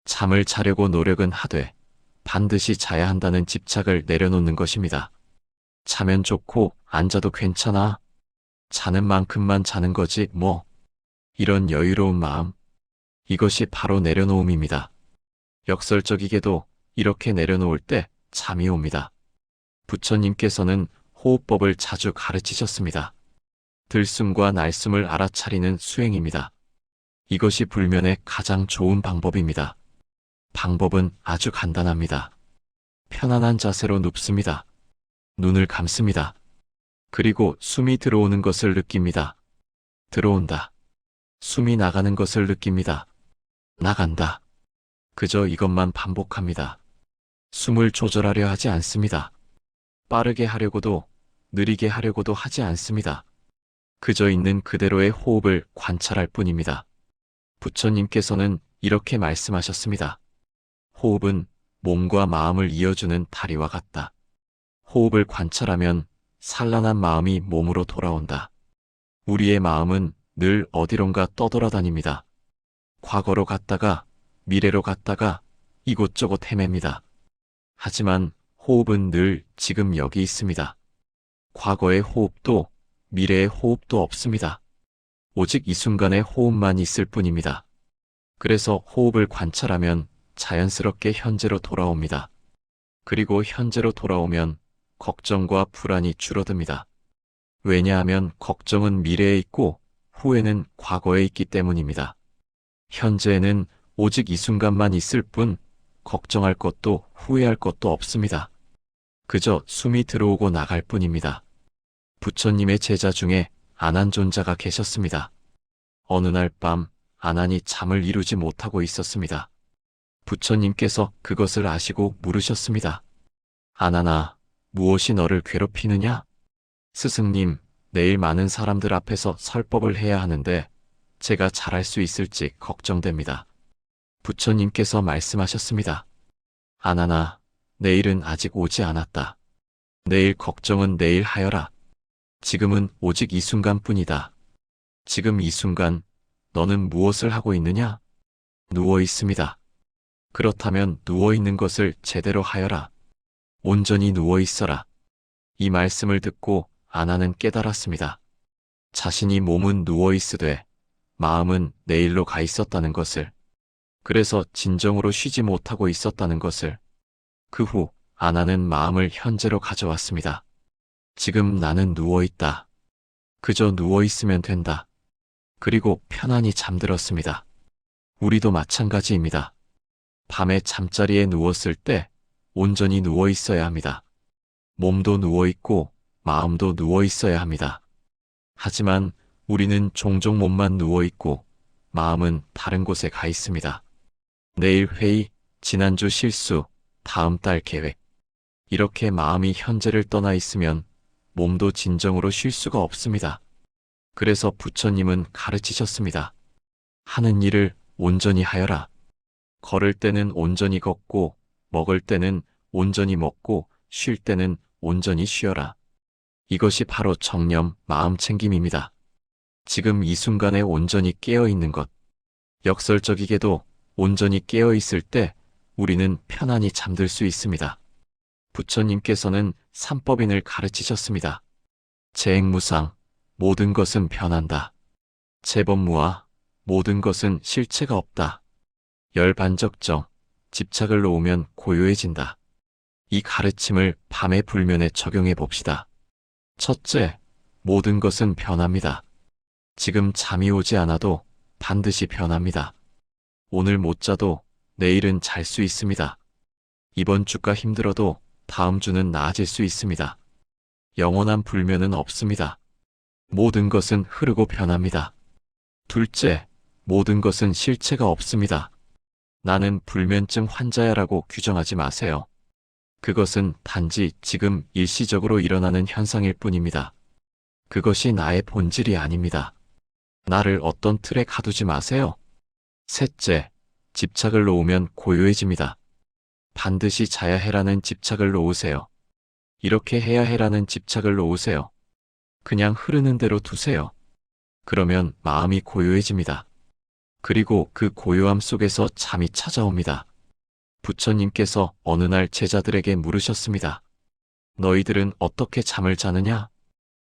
잠을 자려고 노력은 하되 반드시 자야 한다는 집착을 내려놓는 것입니다. 자면 좋고 앉아도 괜찮아. 자는 만큼만 자는 거지 뭐. 이런 여유로운 마음. 이것이 바로 내려놓음입니다. 역설적이게도 이렇게 내려놓을 때 잠이 옵니다. 부처님께서는 호흡법을 자주 가르치셨습니다. 들숨과 날숨을 알아차리는 수행입니다. 이것이 불면의 가장 좋은 방법입니다. 방법은 아주 간단합니다. 편안한 자세로 눕습니다. 눈을 감습니다. 그리고 숨이 들어오는 것을 느낍니다. 들어온다. 숨이 나가는 것을 느낍니다. 나간다. 그저 이것만 반복합니다. 숨을 조절하려 하지 않습니다. 빠르게 하려고도 느리게 하려고도 하지 않습니다. 그저 있는 그대로의 호흡을 관찰할 뿐입니다. 부처님께서는 이렇게 말씀하셨습니다. 호흡은 몸과 마음을 이어주는 다리와 같다. 호흡을 관찰하면 산란한 마음이 몸으로 돌아온다. 우리의 마음은 늘 어디론가 떠돌아다닙니다. 과거로 갔다가 미래로 갔다가 이곳저곳 헤맵니다. 하지만 호흡은 늘 지금 여기 있습니다. 과거의 호흡도 미래의 호흡도 없습니다. 오직 이 순간의 호흡만 있을 뿐입니다. 그래서 호흡을 관찰하면 자연스럽게 현재로 돌아옵니다. 그리고 현재로 돌아오면 걱정과 불안이 줄어듭니다. 왜냐하면 걱정은 미래에 있고 후회는 과거에 있기 때문입니다. 현재에는 오직 이 순간만 있을 뿐 걱정할 것도 후회할 것도 없습니다. 그저 숨이 들어오고 나갈 뿐입니다. 부처님의 제자 중에 아난존자가 계셨습니다. 어느 날 밤 아난이 잠을 이루지 못하고 있었습니다. 부처님께서 그것을 아시고 물으셨습니다. 아난아, 무엇이 너를 괴롭히느냐? 스승님, 내일 많은 사람들 앞에서 설법을 해야 하는데 제가 잘할 수 있을지 걱정됩니다. 부처님께서 말씀하셨습니다. 아난아, 내일은 아직 오지 않았다. 내일 걱정은 내일 하여라. 지금은 오직 이 순간뿐이다. 지금 이 순간 너는 무엇을 하고 있느냐? 누워 있습니다. 그렇다면 누워 있는 것을 제대로 하여라. 온전히 누워 있어라. 이 말씀을 듣고 아나는 깨달았습니다. 자신이 몸은 누워 있으되 마음은 내일로 가 있었다는 것을, 그래서 진정으로 쉬지 못하고 있었다는 것을. 그 후 아나는 마음을 현재로 가져왔습니다. 지금 나는 누워 있다. 그저 누워 있으면 된다. 그리고 편안히 잠들었습니다. 우리도 마찬가지입니다. 밤에 잠자리에 누웠을 때 온전히 누워 있어야 합니다. 몸도 누워 있고 마음도 누워 있어야 합니다. 하지만 우리는 종종 몸만 누워 있고 마음은 다른 곳에 가 있습니다. 내일 회의, 지난주 실수, 다음 달 계획. 이렇게 마음이 현재를 떠나 있으면 몸도 진정으로 쉴 수가 없습니다. 그래서 부처님은 가르치셨습니다. 하는 일을 온전히 하여라. 걸을 때는 온전히 걷고, 먹을 때는 온전히 먹고, 쉴 때는 온전히 쉬어라. 이것이 바로 정념, 마음 챙김입니다. 지금 이 순간에 온전히 깨어 있는 것. 역설적이게도 온전히 깨어 있을 때 우리는 편안히 잠들 수 있습니다. 부처님께서는 삼법인을 가르치셨습니다. 재행무상, 모든 것은 변한다. 재범무아, 모든 것은 실체가 없다. 열반적정, 집착을 놓으면 고요해진다. 이 가르침을 밤의 불면에 적용해 봅시다. 첫째, 모든 것은 변합니다. 지금 잠이 오지 않아도 반드시 변합니다. 오늘 못 자도 내일은 잘 수 있습니다. 이번 주가 힘들어도 다음 주는 나아질 수 있습니다. 영원한 불면은 없습니다. 모든 것은 흐르고 변합니다. 둘째, 모든 것은 실체가 없습니다. 나는 불면증 환자야라고 규정하지 마세요. 그것은 단지 지금 일시적으로 일어나는 현상일 뿐입니다. 그것이 나의 본질이 아닙니다. 나를 어떤 틀에 가두지 마세요. 셋째, 집착을 놓으면 고요해집니다. 반드시 자야 해라는 집착을 놓으세요. 이렇게 해야 해라는 집착을 놓으세요. 그냥 흐르는 대로 두세요. 그러면 마음이 고요해집니다. 그리고 그 고요함 속에서 잠이 찾아옵니다. 부처님께서 어느 날 제자들에게 물으셨습니다. 너희들은 어떻게 잠을 자느냐?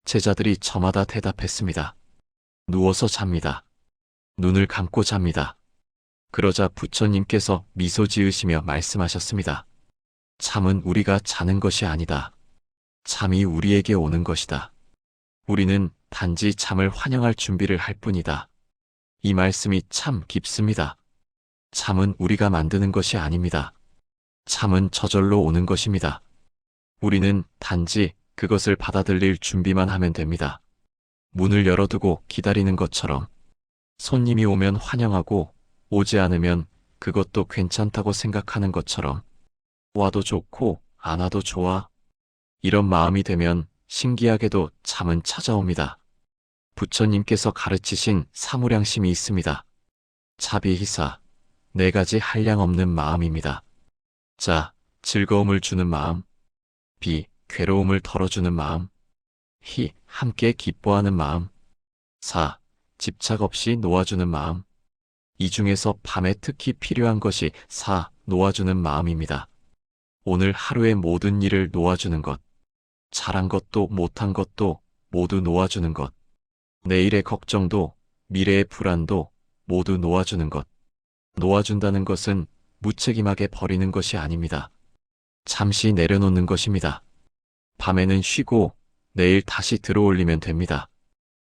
제자들이 저마다 대답했습니다. 누워서 잡니다. 눈을 감고 잡니다. 그러자 부처님께서 미소 지으시며 말씀하셨습니다. 잠은 우리가 자는 것이 아니다. 잠이 우리에게 오는 것이다. 우리는 단지 잠을 환영할 준비를 할 뿐이다. 이 말씀이 참 깊습니다. 잠은 우리가 만드는 것이 아닙니다. 잠은 저절로 오는 것입니다. 우리는 단지 그것을 받아들일 준비만 하면 됩니다. 문을 열어두고 기다리는 것처럼 손님이 오면 환영하고 오지 않으면 그것도 괜찮다고 생각하는 것처럼 와도 좋고 안 와도 좋아. 이런 마음이 되면 신기하게도 잠은 찾아옵니다. 부처님께서 가르치신 사무량심이 있습니다. 자비희사, 네 가지 한량없는 마음입니다. 자, 즐거움을 주는 마음. 비, 괴로움을 덜어주는 마음. 희, 함께 기뻐하는 마음. 사, 집착 없이 놓아주는 마음. 이 중에서 밤에 특히 필요한 것이 사, 놓아주는 마음입니다. 오늘 하루의 모든 일을 놓아주는 것. 잘한 것도 못한 것도 모두 놓아주는 것. 내일의 걱정도 미래의 불안도 모두 놓아주는 것. 놓아준다는 것은 무책임하게 버리는 것이 아닙니다. 잠시 내려놓는 것입니다. 밤에는 쉬고 내일 다시 들어올리면 됩니다.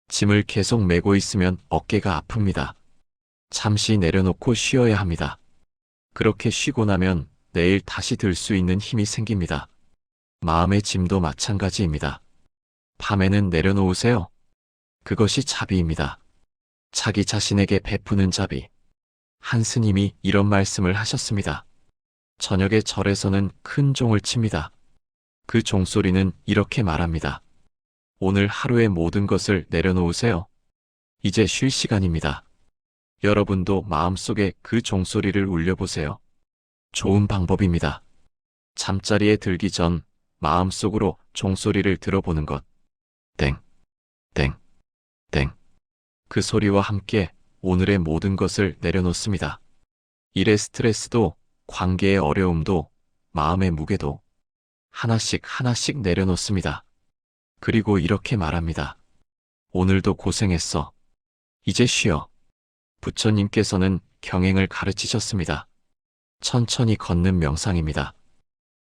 짐을 계속 메고 있으면 어깨가 아픕니다. 잠시 내려놓고 쉬어야 합니다. 그렇게 쉬고 나면 내일 다시 들 수 있는 힘이 생깁니다. 마음의 짐도 마찬가지입니다. 밤에는 내려놓으세요. 그것이 자비입니다. 자기 자신에게 베푸는 자비. 한 스님이 이런 말씀을 하셨습니다. 저녁에 절에서는 큰 종을 칩니다. 그 종소리는 이렇게 말합니다. 오늘 하루의 모든 것을 내려놓으세요. 이제 쉴 시간입니다. 여러분도 마음속에 그 종소리를 울려보세요. 좋은 방법입니다. 잠자리에 들기 전 마음속으로 종소리를 들어보는 것. 땡, 땡, 땡. 그 소리와 함께 오늘의 모든 것을 내려놓습니다. 일의 스트레스도, 관계의 어려움도, 마음의 무게도 하나씩 하나씩 내려놓습니다. 그리고 이렇게 말합니다. 오늘도 고생했어. 이제 쉬어. 부처님께서는 경행을 가르치셨습니다. 천천히 걷는 명상입니다.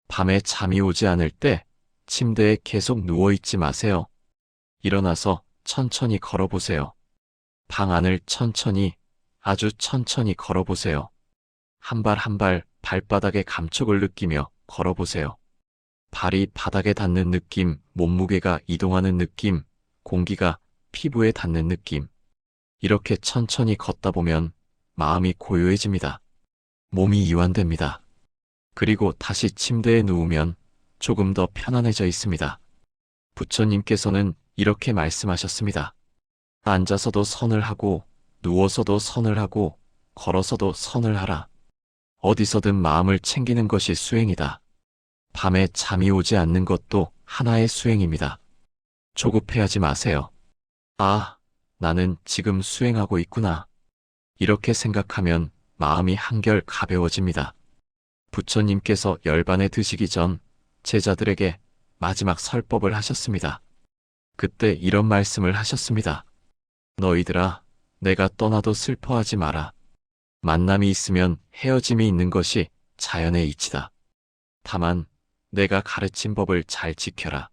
밤에 잠이 오지 않을 때 침대에 계속 누워있지 마세요. 일어나서 천천히 걸어보세요. 방 안을 천천히, 아주 천천히 걸어보세요. 한 발 한 발 발바닥의 감촉을 느끼며 걸어보세요. 발이 바닥에 닿는 느낌, 몸무게가 이동하는 느낌, 공기가 피부에 닿는 느낌. 이렇게 천천히 걷다 보면 마음이 고요해집니다. 몸이 이완됩니다. 그리고 다시 침대에 누우면 조금 더 편안해져 있습니다. 부처님께서는 이렇게 말씀하셨습니다. 앉아서도 선을 하고, 누워서도 선을 하고, 걸어서도 선을 하라. 어디서든 마음을 챙기는 것이 수행이다. 밤에 잠이 오지 않는 것도 하나의 수행입니다. 조급해하지 마세요. 아, 나는 지금 수행하고 있구나. 이렇게 생각하면 마음이 한결 가벼워집니다. 부처님께서 열반에 드시기 전 제자들에게 마지막 설법을 하셨습니다. 그때 이런 말씀을 하셨습니다. 너희들아, 내가 떠나도 슬퍼하지 마라. 만남이 있으면 헤어짐이 있는 것이 자연의 이치다. 다만 내가 가르친 법을 잘 지켜라.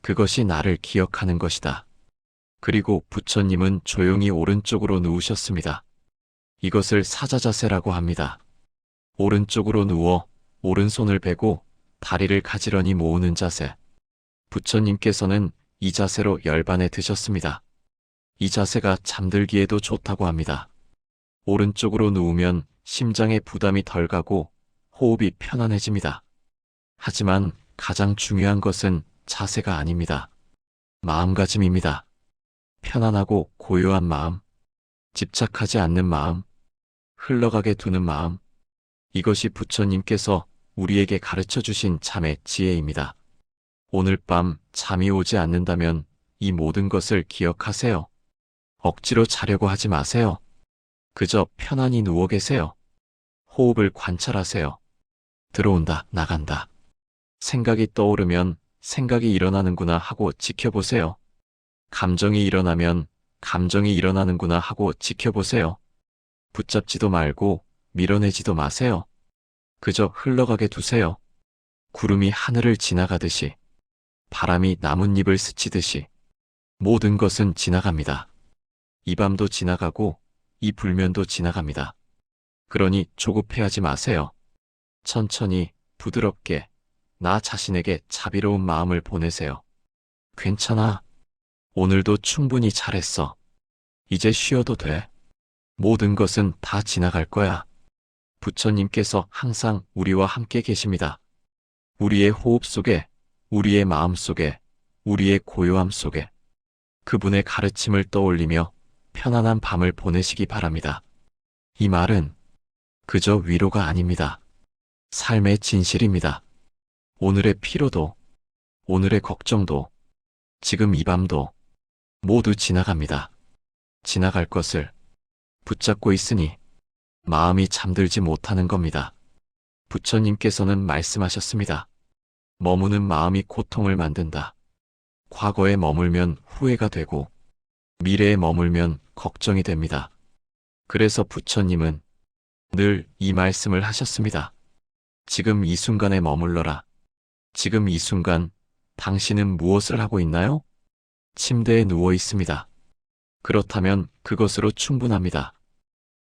그것이 나를 기억하는 것이다. 그리고 부처님은 조용히 오른쪽으로 누우셨습니다. 이것을 사자자세라고 합니다. 오른쪽으로 누워 오른손을 베고 다리를 가지런히 모으는 자세. 부처님께서는 이 자세로 열반에 드셨습니다. 이 자세가 잠들기에도 좋다고 합니다. 오른쪽으로 누우면 심장에 부담이 덜 가고 호흡이 편안해집니다. 하지만 가장 중요한 것은 자세가 아닙니다. 마음가짐입니다. 편안하고 고요한 마음, 집착하지 않는 마음, 흘러가게 두는 마음. 이것이 부처님께서 우리에게 가르쳐 주신 참의 지혜입니다. 오늘 밤 잠이 오지 않는다면 이 모든 것을 기억하세요. 억지로 자려고 하지 마세요. 그저 편안히 누워 계세요. 호흡을 관찰하세요. 들어온다, 나간다. 생각이 떠오르면 생각이 일어나는구나 하고 지켜보세요. 감정이 일어나면 감정이 일어나는구나 하고 지켜보세요. 붙잡지도 말고 밀어내지도 마세요. 그저 흘러가게 두세요. 구름이 하늘을 지나가듯이, 바람이 나뭇잎을 스치듯이 모든 것은 지나갑니다. 이 밤도 지나가고 이 불면도 지나갑니다. 그러니 조급해하지 마세요. 천천히 부드럽게 나 자신에게 자비로운 마음을 보내세요. 괜찮아. 오늘도 충분히 잘했어. 이제 쉬어도 돼. 모든 것은 다 지나갈 거야. 부처님께서 항상 우리와 함께 계십니다. 우리의 호흡 속에, 우리의 마음 속에, 우리의 고요함 속에. 그분의 가르침을 떠올리며 편안한 밤을 보내시기 바랍니다. 이 말은 그저 위로가 아닙니다. 삶의 진실입니다. 오늘의 피로도, 오늘의 걱정도, 지금 이 밤도 모두 지나갑니다. 지나갈 것을 붙잡고 있으니 마음이 잠들지 못하는 겁니다. 부처님께서는 말씀하셨습니다. 머무는 마음이 고통을 만든다. 과거에 머물면 후회가 되고 미래에 머물면 걱정이 됩니다. 그래서 부처님은 늘 이 말씀을 하셨습니다. 지금 이 순간에 머물러라. 지금 이 순간 당신은 무엇을 하고 있나요? 침대에 누워 있습니다. 그렇다면 그것으로 충분합니다.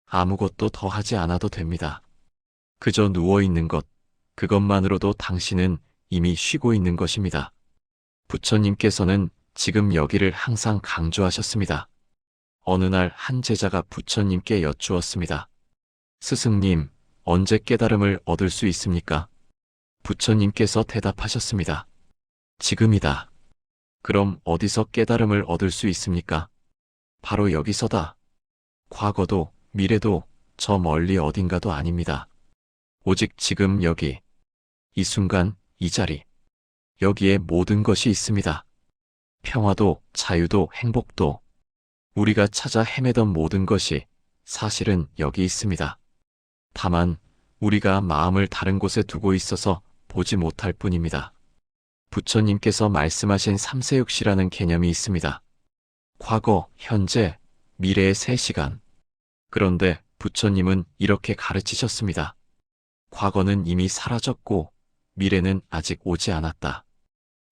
아무것도 더 하지 않아도 됩니다. 그저 누워 있는 것, 그것만으로도 당신은 이미 쉬고 있는 것입니다. 부처님께서는 지금 여기를 항상 강조하셨습니다. 어느 날 한 제자가 부처님께 여쭈었습니다. 스승님, 언제 깨달음을 얻을 수 있습니까? 부처님께서 대답하셨습니다. 지금이다. 그럼 어디서 깨달음을 얻을 수 있습니까? 바로 여기서다. 과거도 미래도 저 멀리 어딘가도 아닙니다. 오직 지금 여기, 이 순간, 이 자리, 여기에 모든 것이 있습니다. 평화도, 자유도, 행복도, 우리가 찾아 헤매던 모든 것이 사실은 여기 있습니다. 다만 우리가 마음을 다른 곳에 두고 있어서 보지 못할 뿐입니다. 부처님께서 말씀하신 삼세육시라는 개념이 있습니다. 과거, 현재, 미래의 세 시간. 그런데 부처님은 이렇게 가르치셨습니다. 과거는 이미 사라졌고 미래는 아직 오지 않았다.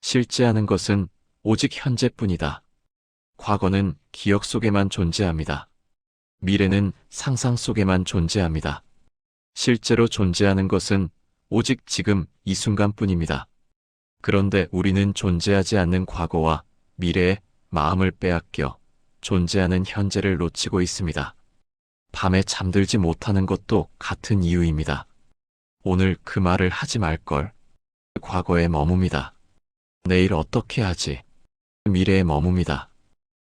실제하는 것은 오직 현재뿐이다. 과거는 기억 속에만 존재합니다. 미래는 상상 속에만 존재합니다. 실제로 존재하는 것은 오직 지금 이 순간뿐입니다. 그런데 우리는 존재하지 않는 과거와 미래에 마음을 빼앗겨 존재하는 현재를 놓치고 있습니다. 밤에 잠들지 못하는 것도 같은 이유입니다. 오늘 그 말을 하지 말걸. 과거에 머뭅니다. 내일 어떻게 하지? 미래에 머뭅니다.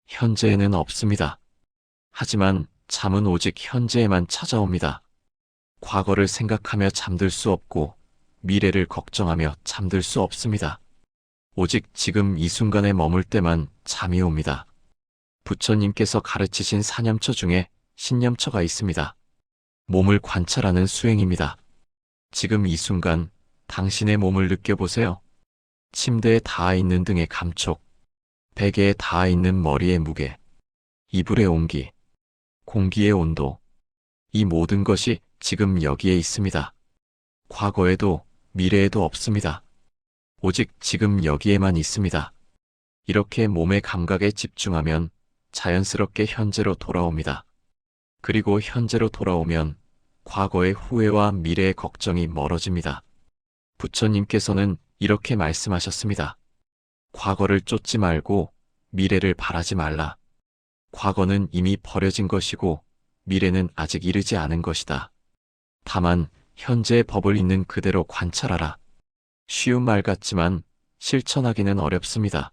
현재에는 없습니다. 하지만 잠은 오직 현재에만 찾아옵니다. 과거를 생각하며 잠들 수 없고 미래를 걱정하며 잠들 수 없습니다. 오직 지금 이 순간에 머물 때만 잠이 옵니다. 부처님께서 가르치신 사념처 중에 신념처가 있습니다. 몸을 관찰하는 수행입니다. 지금 이 순간 당신의 몸을 느껴보세요. 침대에 닿아 있는 등의 감촉, 베개에 닿아 있는 머리의 무게, 이불의 온기, 공기의 온도, 이 모든 것이 지금 여기에 있습니다. 과거에도 미래에도 없습니다. 오직 지금 여기에만 있습니다. 이렇게 몸의 감각에 집중하면 자연스럽게 현재로 돌아옵니다. 그리고 현재로 돌아오면 과거의 후회와 미래의 걱정이 멀어집니다. 부처님께서는 이렇게 말씀하셨습니다. 과거를 쫓지 말고 미래를 바라지 말라. 과거는 이미 버려진 것이고 미래는 아직 이르지 않은 것이다. 다만 현재의 법을 있는 그대로 관찰하라. 쉬운 말 같지만 실천하기는 어렵습니다.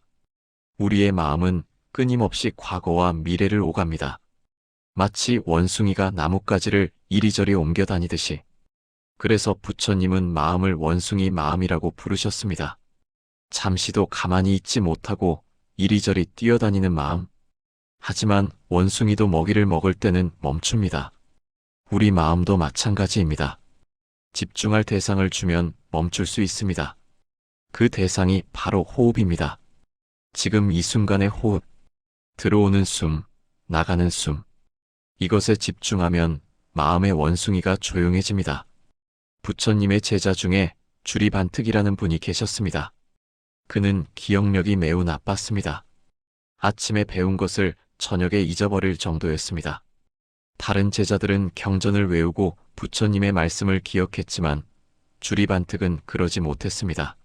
우리의 마음은 끊임없이 과거와 미래를 오갑니다. 마치 원숭이가 나뭇가지를 이리저리 옮겨 다니듯이. 그래서 부처님은 마음을 원숭이 마음이라고 부르셨습니다. 잠시도 가만히 있지 못하고 이리저리 뛰어다니는 마음. 하지만 원숭이도 먹이를 먹을 때는 멈춥니다. 우리 마음도 마찬가지입니다. 집중할 대상을 주면 멈출 수 있습니다. 그 대상이 바로 호흡입니다. 지금 이 순간의 호흡, 들어오는 숨, 나가는 숨. 이것에 집중하면 마음의 원숭이가 조용해집니다. 부처님의 제자 중에 주리반특이라는 분이 계셨습니다. 그는 기억력이 매우 나빴습니다. 아침에 배운 것을 저녁에 잊어버릴 정도였습니다. 다른 제자들은 경전을 외우고 부처님의 말씀을 기억했지만 주리반특은 그러지 못했습니다.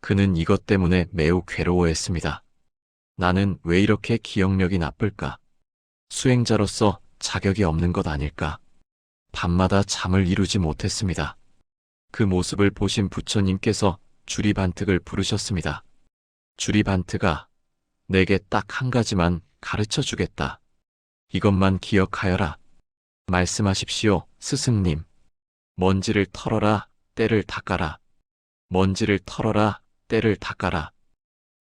그는 이것 때문에 매우 괴로워했습니다. 나는 왜 이렇게 기억력이 나쁠까? 수행자로서 자격이 없는 것 아닐까? 밤마다 잠을 이루지 못했습니다. 그 모습을 보신 부처님께서 주리반특을 부르셨습니다. 주리반특아, 내게 딱 한 가지만 가르쳐 주겠다. 이것만 기억하여라. 말씀하십시오, 스승님. 먼지를 털어라, 때를 닦아라. 먼지를 털어라, 때를 닦아라.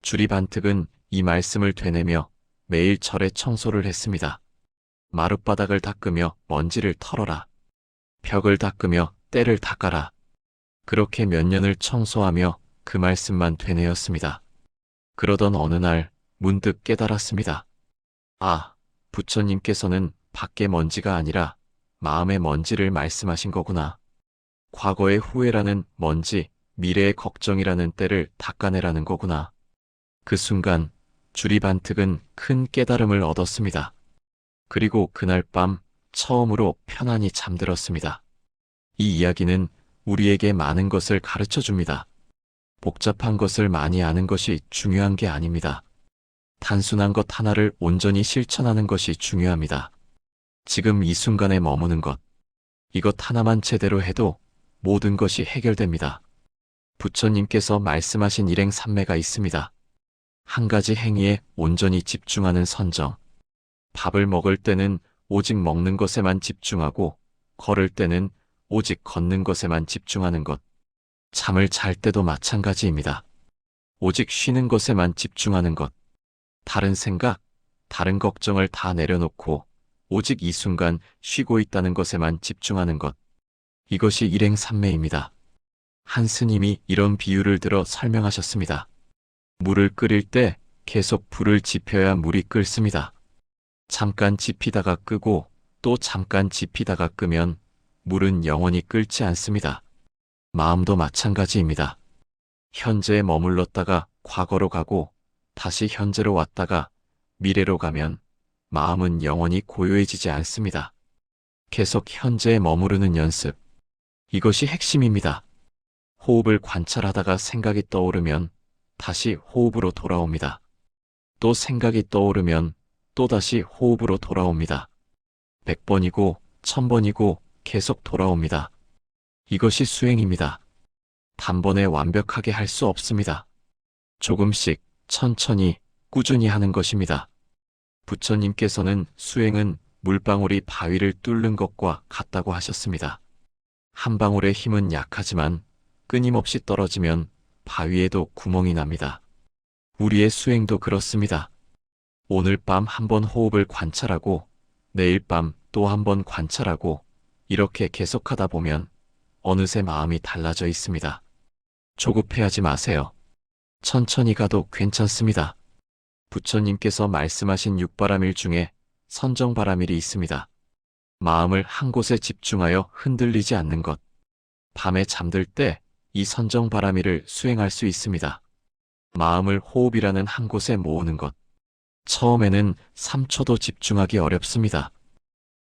주리반특은 이 말씀을 되뇌며 매일 절에 청소를 했습니다. 마룻바닥을 닦으며 먼지를 털어라. 벽을 닦으며 때를 닦아라. 그렇게 몇 년을 청소하며 그 말씀만 되뇌었습니다. 그러던 어느 날 문득 깨달았습니다. 아, 부처님께서는 밖의 먼지가 아니라 마음의 먼지를 말씀하신 거구나. 과거의 후회라는 먼지, 미래의 걱정이라는 때를 닦아내라는 거구나. 그 순간 주리반특은 큰 깨달음을 얻었습니다. 그리고 그날 밤 처음으로 편안히 잠들었습니다. 이 이야기는 우리에게 많은 것을 가르쳐 줍니다. 복잡한 것을 많이 아는 것이 중요한 게 아닙니다. 단순한 것 하나를 온전히 실천하는 것이 중요합니다. 지금 이 순간에 머무는 것, 이것 하나만 제대로 해도 모든 것이 해결됩니다. 부처님께서 말씀하신 일행삼매가 있습니다. 한 가지 행위에 온전히 집중하는 선정. 밥을 먹을 때는 오직 먹는 것에만 집중하고, 걸을 때는 오직 걷는 것에만 집중하는 것. 잠을 잘 때도 마찬가지입니다. 오직 쉬는 것에만 집중하는 것. 다른 생각, 다른 걱정을 다 내려놓고 오직 이 순간 쉬고 있다는 것에만 집중하는 것. 이것이 일행삼매입니다. 한 스님이 이런 비유를 들어 설명하셨습니다. 물을 끓일 때 계속 불을 지펴야 물이 끓습니다. 잠깐 지피다가 끄고 또 잠깐 지피다가 끄면 물은 영원히 끓지 않습니다. 마음도 마찬가지입니다. 현재에 머물렀다가 과거로 가고 다시 현재로 왔다가 미래로 가면 마음은 영원히 고요해지지 않습니다. 계속 현재에 머무르는 연습. 이것이 핵심입니다. 호흡을 관찰하다가 생각이 떠오르면 다시 호흡으로 돌아옵니다. 또 생각이 떠오르면 또다시 호흡으로 돌아옵니다. 100번이고 1000번이고 계속 돌아옵니다. 이것이 수행입니다. 단번에 완벽하게 할 수 없습니다. 조금씩 천천히 꾸준히 하는 것입니다. 부처님께서는 수행은 물방울이 바위를 뚫는 것과 같다고 하셨습니다. 한 방울의 힘은 약하지만 끊임없이 떨어지면 바위에도 구멍이 납니다. 우리의 수행도 그렇습니다. 오늘 밤 한번 호흡을 관찰하고 내일 밤 또 한번 관찰하고 이렇게 계속하다 보면 어느새 마음이 달라져 있습니다. 조급해하지 마세요. 천천히 가도 괜찮습니다. 부처님께서 말씀하신 육바라밀 중에 선정바라밀이 있습니다. 마음을 한 곳에 집중하여 흔들리지 않는 것. 밤에 잠들 때 이 선정바라밀을 수행할 수 있습니다. 마음을 호흡이라는 한 곳에 모으는 것. 처음에는 3초도 집중하기 어렵습니다.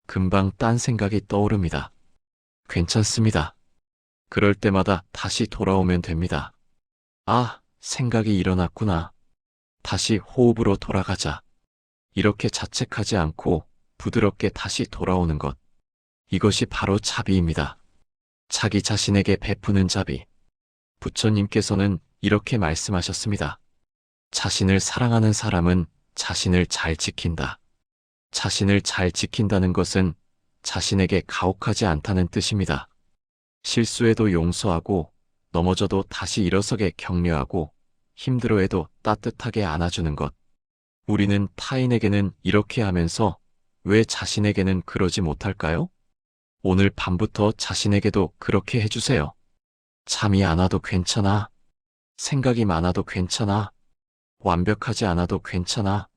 금방 딴 생각이 떠오릅니다. 괜찮습니다. 그럴 때마다 다시 돌아오면 됩니다. 아, 생각이 일어났구나. 다시 호흡으로 돌아가자. 이렇게 자책하지 않고 부드럽게 다시 돌아오는 것. 이것이 바로 자비입니다. 자기 자신에게 베푸는 자비. 부처님께서는 이렇게 말씀하셨습니다. 자신을 사랑하는 사람은 자신을 잘 지킨다. 자신을 잘 지킨다는 것은 자신에게 가혹하지 않다는 뜻입니다. 실수해도 용서하고 넘어져도 다시 일어서게 격려하고 힘들어해도 따뜻하게 안아주는 것. 우리는 타인에게는 이렇게 하면서 왜 자신에게는 그러지 못할까요? 오늘 밤부터 자신에게도 그렇게 해주세요. 잠이 안 와도 괜찮아. 생각이 많아도 괜찮아. 완벽하지 않아도 괜찮아.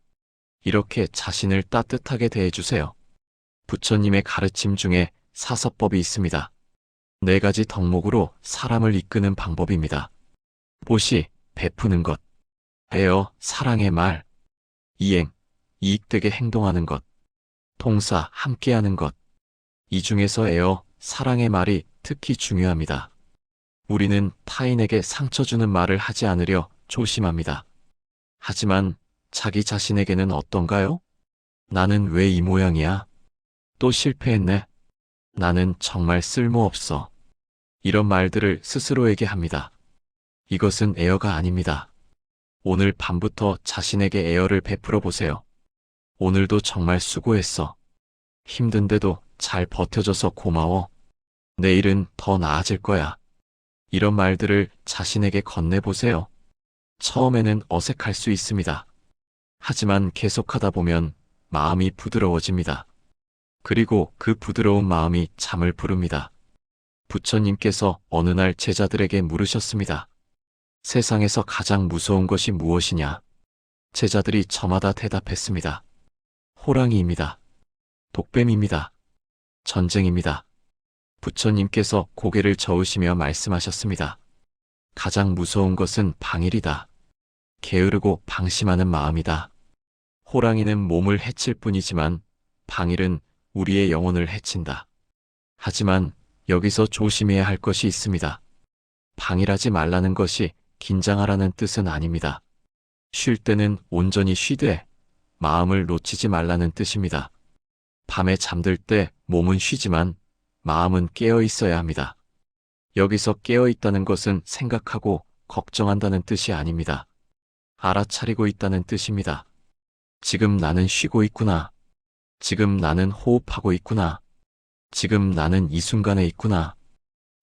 이렇게 자신을 따뜻하게 대해주세요. 부처님의 가르침 중에 사서법이 있습니다. 4가지 덕목으로 사람을 이끄는 방법입니다. 보시, 베푸는 것. 배어, 사랑의 말. 이행, 이익되게 행동하는 것. 통사, 함께하는 것. 이 중에서 애어, 사랑의 말이 특히 중요합니다. 우리는 타인에게 상처 주는 말을 하지 않으려 조심합니다. 하지만 자기 자신에게는 어떤가요? 나는 왜 이 모양이야? 또 실패했네. 나는 정말 쓸모없어. 이런 말들을 스스로에게 합니다. 이것은 애어가 아닙니다. 오늘 밤부터 자신에게 에어를 베풀어 보세요. 오늘도 정말 수고했어. 힘든데도 잘 버텨줘서 고마워. 내일은 더 나아질 거야. 이런 말들을 자신에게 건네보세요. 처음에는 어색할 수 있습니다. 하지만 계속하다 보면 마음이 부드러워집니다. 그리고 그 부드러운 마음이 잠을 부릅니다. 부처님께서 어느 날 제자들에게 물으셨습니다. 세상에서 가장 무서운 것이 무엇이냐? 제자들이 저마다 대답했습니다. 호랑이입니다. 독뱀입니다. 전쟁입니다. 부처님께서 고개를 저으시며 말씀하셨습니다. 가장 무서운 것은 방일이다. 게으르고 방심하는 마음이다. 호랑이는 몸을 해칠 뿐이지만 방일은 우리의 영혼을 해친다. 하지만 여기서 조심해야 할 것이 있습니다. 방일하지 말라는 것이 긴장하라는 뜻은 아닙니다. 쉴 때는 온전히 쉬되 마음을 놓치지 말라는 뜻입니다. 밤에 잠들 때 몸은 쉬지만 마음은 깨어 있어야 합니다. 여기서 깨어 있다는 것은 생각하고 걱정한다는 뜻이 아닙니다. 알아차리고 있다는 뜻입니다. 지금 나는 쉬고 있구나. 지금 나는 호흡하고 있구나. 지금 나는 이 순간에 있구나.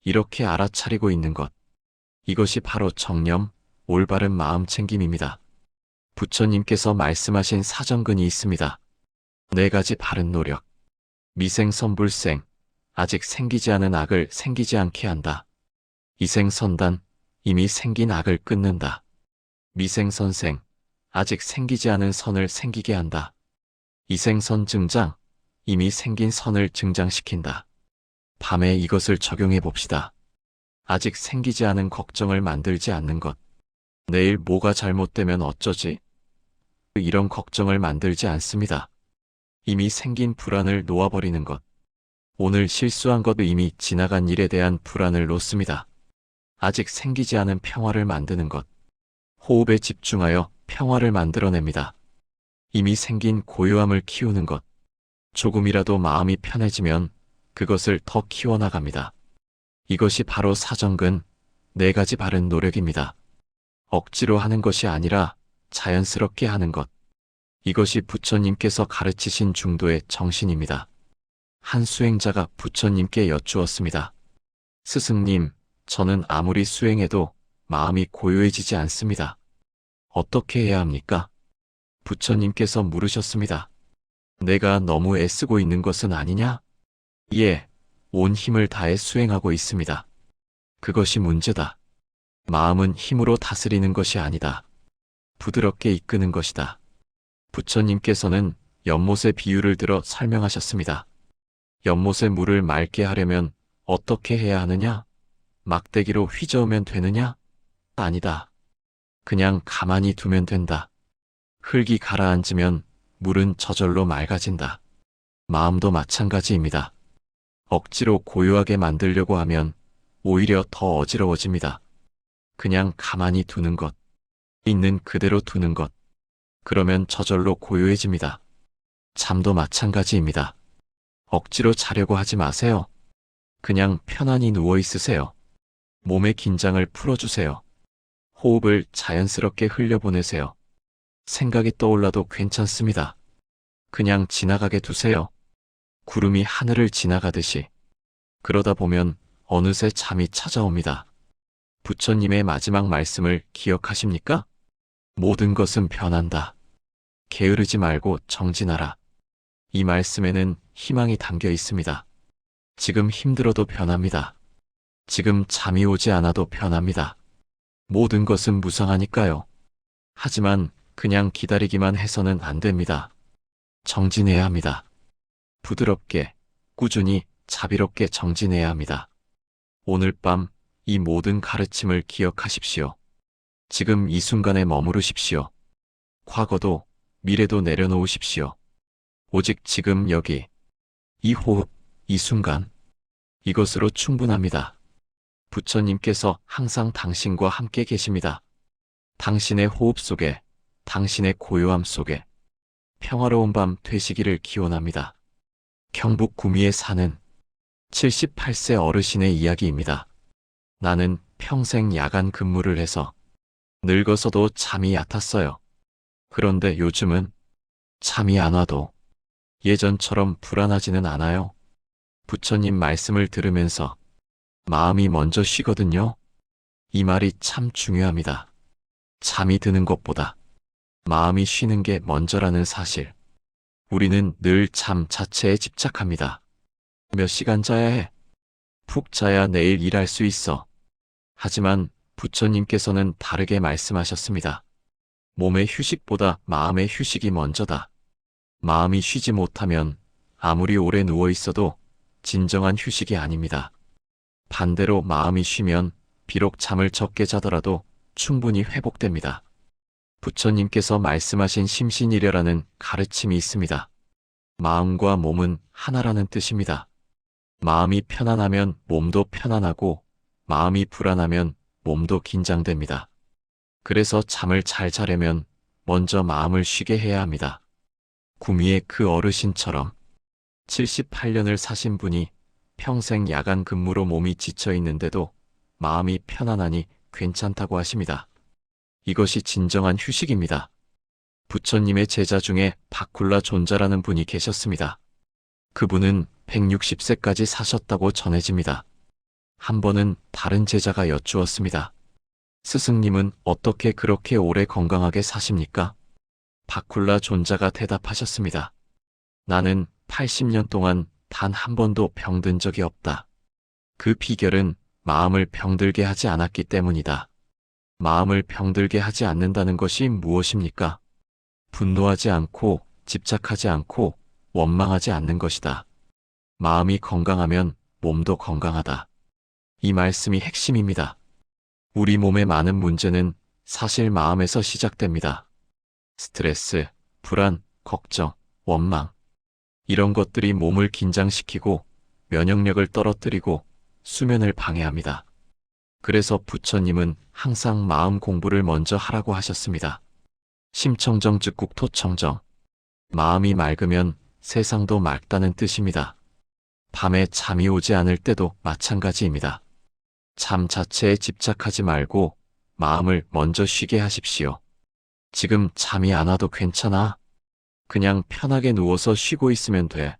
이렇게 알아차리고 있는 것. 이것이 바로 정념, 올바른 마음 챙김입니다. 부처님께서 말씀하신 사정근이 있습니다. 4가지 바른 노력. 미생선불생, 아직 생기지 않은 악을 생기지 않게 한다. 이생선단, 이미 생긴 악을 끊는다. 미생선생, 아직 생기지 않은 선을 생기게 한다. 이생선증장, 이미 생긴 선을 증장시킨다. 밤에 이것을 적용해 봅시다. 아직 생기지 않은 걱정을 만들지 않는 것. 내일 뭐가 잘못되면 어쩌지? 이런 걱정을 만들지 않습니다. 이미 생긴 불안을 놓아버리는 것. 오늘 실수한 것, 이미 지나간 일에 대한 불안을 놓습니다. 아직 생기지 않은 평화를 만드는 것. 호흡에 집중하여 평화를 만들어냅니다. 이미 생긴 고요함을 키우는 것. 조금이라도 마음이 편해지면 그것을 더 키워나갑니다. 이것이 바로 사정근, 4가지 바른 노력입니다. 억지로 하는 것이 아니라 자연스럽게 하는 것. 이것이 부처님께서 가르치신 중도의 정신입니다. 한 수행자가 부처님께 여쭈었습니다. 스승님, 저는 아무리 수행해도 마음이 고요해지지 않습니다. 어떻게 해야 합니까? 부처님께서 물으셨습니다. 내가 너무 애쓰고 있는 것은 아니냐? 예, 온 힘을 다해 수행하고 있습니다. 그것이 문제다. 마음은 힘으로 다스리는 것이 아니다. 부드럽게 이끄는 것이다. 부처님께서는 연못의 비유를 들어 설명하셨습니다. 연못의 물을 맑게 하려면 어떻게 해야 하느냐? 막대기로 휘저으면 되느냐? 아니다. 그냥 가만히 두면 된다. 흙이 가라앉으면 물은 저절로 맑아진다. 마음도 마찬가지입니다. 억지로 고요하게 만들려고 하면 오히려 더 어지러워집니다. 그냥 가만히 두는 것. 있는 그대로 두는 것. 그러면 저절로 고요해집니다. 잠도 마찬가지입니다. 억지로 자려고 하지 마세요. 그냥 편안히 누워 있으세요. 몸의 긴장을 풀어주세요. 호흡을 자연스럽게 흘려보내세요. 생각이 떠올라도 괜찮습니다. 그냥 지나가게 두세요. 구름이 하늘을 지나가듯이. 그러다 보면 어느새 잠이 찾아옵니다. 부처님의 마지막 말씀을 기억하십니까? 모든 것은 변한다. 게으르지 말고 정진하라. 이 말씀에는 희망이 담겨 있습니다. 지금 힘들어도 변합니다. 지금 잠이 오지 않아도 변합니다. 모든 것은 무상하니까요. 하지만 그냥 기다리기만 해서는 안 됩니다. 정진해야 합니다. 부드럽게, 꾸준히, 자비롭게 정진해야 합니다. 오늘 밤 이 모든 가르침을 기억하십시오. 지금 이 순간에 머무르십시오. 과거도 미래도 내려놓으십시오. 오직 지금 여기, 이 호흡, 이 순간, 이것으로 충분합니다. 부처님께서 항상 당신과 함께 계십니다. 당신의 호흡 속에, 당신의 고요함 속에 평화로운 밤 되시기를 기원합니다. 경북 구미에 사는 78세 어르신의 이야기입니다. 나는 평생 야간 근무를 해서 늙어서도 잠이 얕았어요. 그런데 요즘은 잠이 안 와도 예전처럼 불안하지는 않아요. 부처님 말씀을 들으면서 마음이 먼저 쉬거든요. 이 말이 참 중요합니다. 잠이 드는 것보다 마음이 쉬는 게 먼저라는 사실. 우리는 늘 잠 자체에 집착합니다. 몇 시간 자야 해. 푹 자야 내일 일할 수 있어. 하지만 부처님께서는 다르게 말씀하셨습니다. 몸의 휴식보다 마음의 휴식이 먼저다. 마음이 쉬지 못하면 아무리 오래 누워 있어도 진정한 휴식이 아닙니다. 반대로 마음이 쉬면 비록 잠을 적게 자더라도 충분히 회복됩니다. 부처님께서 말씀하신 심신일여라는 가르침이 있습니다. 마음과 몸은 하나라는 뜻입니다. 마음이 편안하면 몸도 편안하고 마음이 불안하면 몸도 긴장됩니다. 그래서 잠을 잘 자려면 먼저 마음을 쉬게 해야 합니다. 구미의 그 어르신처럼 78년을 사신 분이 평생 야간 근무로 몸이 지쳐 있는데도 마음이 편안하니 괜찮다고 하십니다. 이것이 진정한 휴식입니다. 부처님의 제자 중에 바쿨라 존자라는 분이 계셨습니다. 그분은 160세까지 사셨다고 전해집니다. 한 번은 다른 제자가 여쭈었습니다. 스승님은 어떻게 그렇게 오래 건강하게 사십니까? 바쿨라 존자가 대답하셨습니다. 나는 80년 동안 단 한 번도 병든 적이 없다. 그 비결은 마음을 병들게 하지 않았기 때문이다. 마음을 병들게 하지 않는다는 것이 무엇입니까? 분노하지 않고 집착하지 않고 원망하지 않는 것이다. 마음이 건강하면 몸도 건강하다. 이 말씀이 핵심입니다. 우리 몸의 많은 문제는 사실 마음에서 시작됩니다. 스트레스, 불안, 걱정, 원망. 이런 것들이 몸을 긴장시키고 면역력을 떨어뜨리고 수면을 방해합니다. 그래서 부처님은 항상 마음 공부를 먼저 하라고 하셨습니다. 심청정 즉국 토청정. 마음이 맑으면 세상도 맑다는 뜻입니다. 밤에 잠이 오지 않을 때도 마찬가지입니다. 잠 자체에 집착하지 말고 마음을 먼저 쉬게 하십시오. 지금 잠이 안 와도 괜찮아. 그냥 편하게 누워서 쉬고 있으면 돼.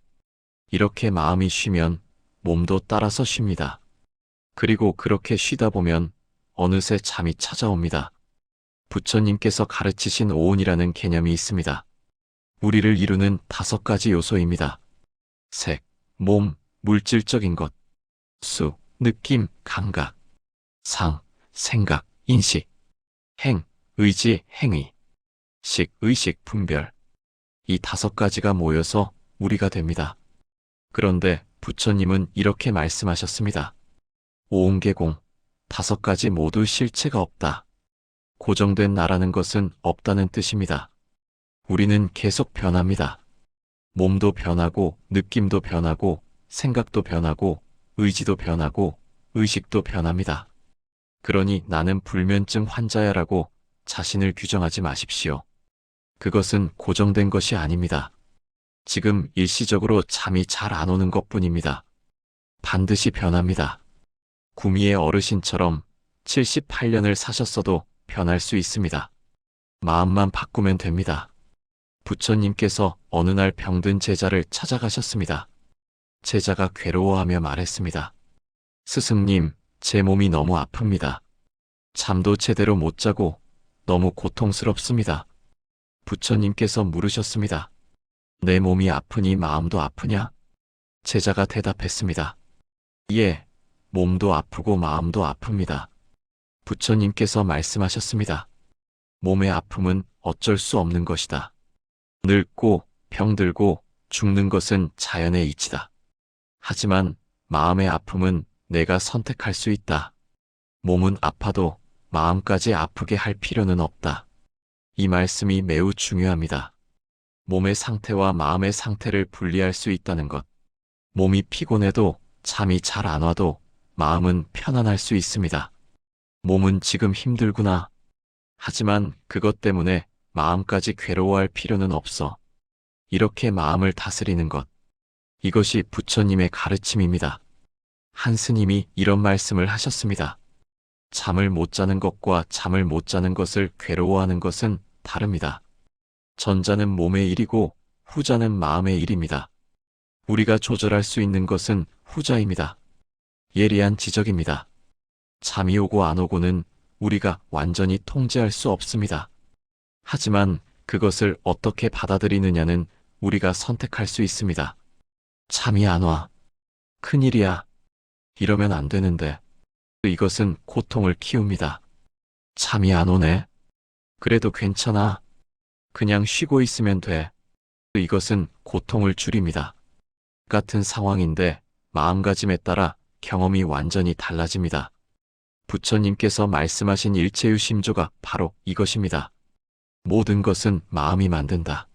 이렇게 마음이 쉬면 몸도 따라서 쉽니다. 그리고 그렇게 쉬다 보면 어느새 잠이 찾아옵니다. 부처님께서 가르치신 오온이라는 개념이 있습니다. 우리를 이루는 5가지 요소입니다. 색, 몸, 물질적인 것, 수, 느낌, 감각, 상, 생각, 인식, 행, 의지, 행위, 식, 의식, 분별. 이 5가지가 모여서 우리가 됩니다. 그런데 부처님은 이렇게 말씀하셨습니다. 오온계공, 5가지 모두 실체가 없다. 고정된 나라는 것은 없다는 뜻입니다. 우리는 계속 변합니다. 몸도 변하고, 느낌도 변하고, 생각도 변하고, 의지도 변하고, 의식도 변합니다. 그러니 나는 불면증 환자야라고 자신을 규정하지 마십시오. 그것은 고정된 것이 아닙니다. 지금 일시적으로 잠이 잘 안 오는 것뿐입니다. 반드시 변합니다. 구미의 어르신처럼 78년을 사셨어도 변할 수 있습니다. 마음만 바꾸면 됩니다. 부처님께서 어느 날 병든 제자를 찾아가셨습니다. 제자가 괴로워하며 말했습니다. 스승님, 제 몸이 너무 아픕니다. 잠도 제대로 못 자고 너무 고통스럽습니다. 부처님께서 물으셨습니다. 내 몸이 아프니 마음도 아프냐? 제자가 대답했습니다. 예, 몸도 아프고 마음도 아픕니다. 부처님께서 말씀하셨습니다. 몸의 아픔은 어쩔 수 없는 것이다. 늙고 병들고 죽는 것은 자연의 이치다. 하지만 마음의 아픔은 내가 선택할 수 있다. 몸은 아파도 마음까지 아프게 할 필요는 없다. 이 말씀이 매우 중요합니다. 몸의 상태와 마음의 상태를 분리할 수 있다는 것. 몸이 피곤해도 잠이 잘 안 와도 마음은 편안할 수 있습니다. 몸은 지금 힘들구나. 하지만 그것 때문에 마음까지 괴로워할 필요는 없어. 이렇게 마음을 다스리는 것. 이것이 부처님의 가르침입니다. 한 스님이 이런 말씀을 하셨습니다. 잠을 못 자는 것과 잠을 못 자는 것을 괴로워하는 것은 다릅니다. 전자는 몸의 일이고 후자는 마음의 일입니다. 우리가 조절할 수 있는 것은 후자입니다. 예리한 지적입니다. 잠이 오고 안 오고는 우리가 완전히 통제할 수 없습니다. 하지만 그것을 어떻게 받아들이느냐는 우리가 선택할 수 있습니다. 잠이 안 와. 큰일이야. 이러면 안 되는데. 이것은 고통을 키웁니다. 잠이 안 오네. 그래도 괜찮아. 그냥 쉬고 있으면 돼. 이것은 고통을 줄입니다. 같은 상황인데 마음가짐에 따라 경험이 완전히 달라집니다. 부처님께서 말씀하신 일체유심조가 바로 이것입니다. 모든 것은 마음이 만든다.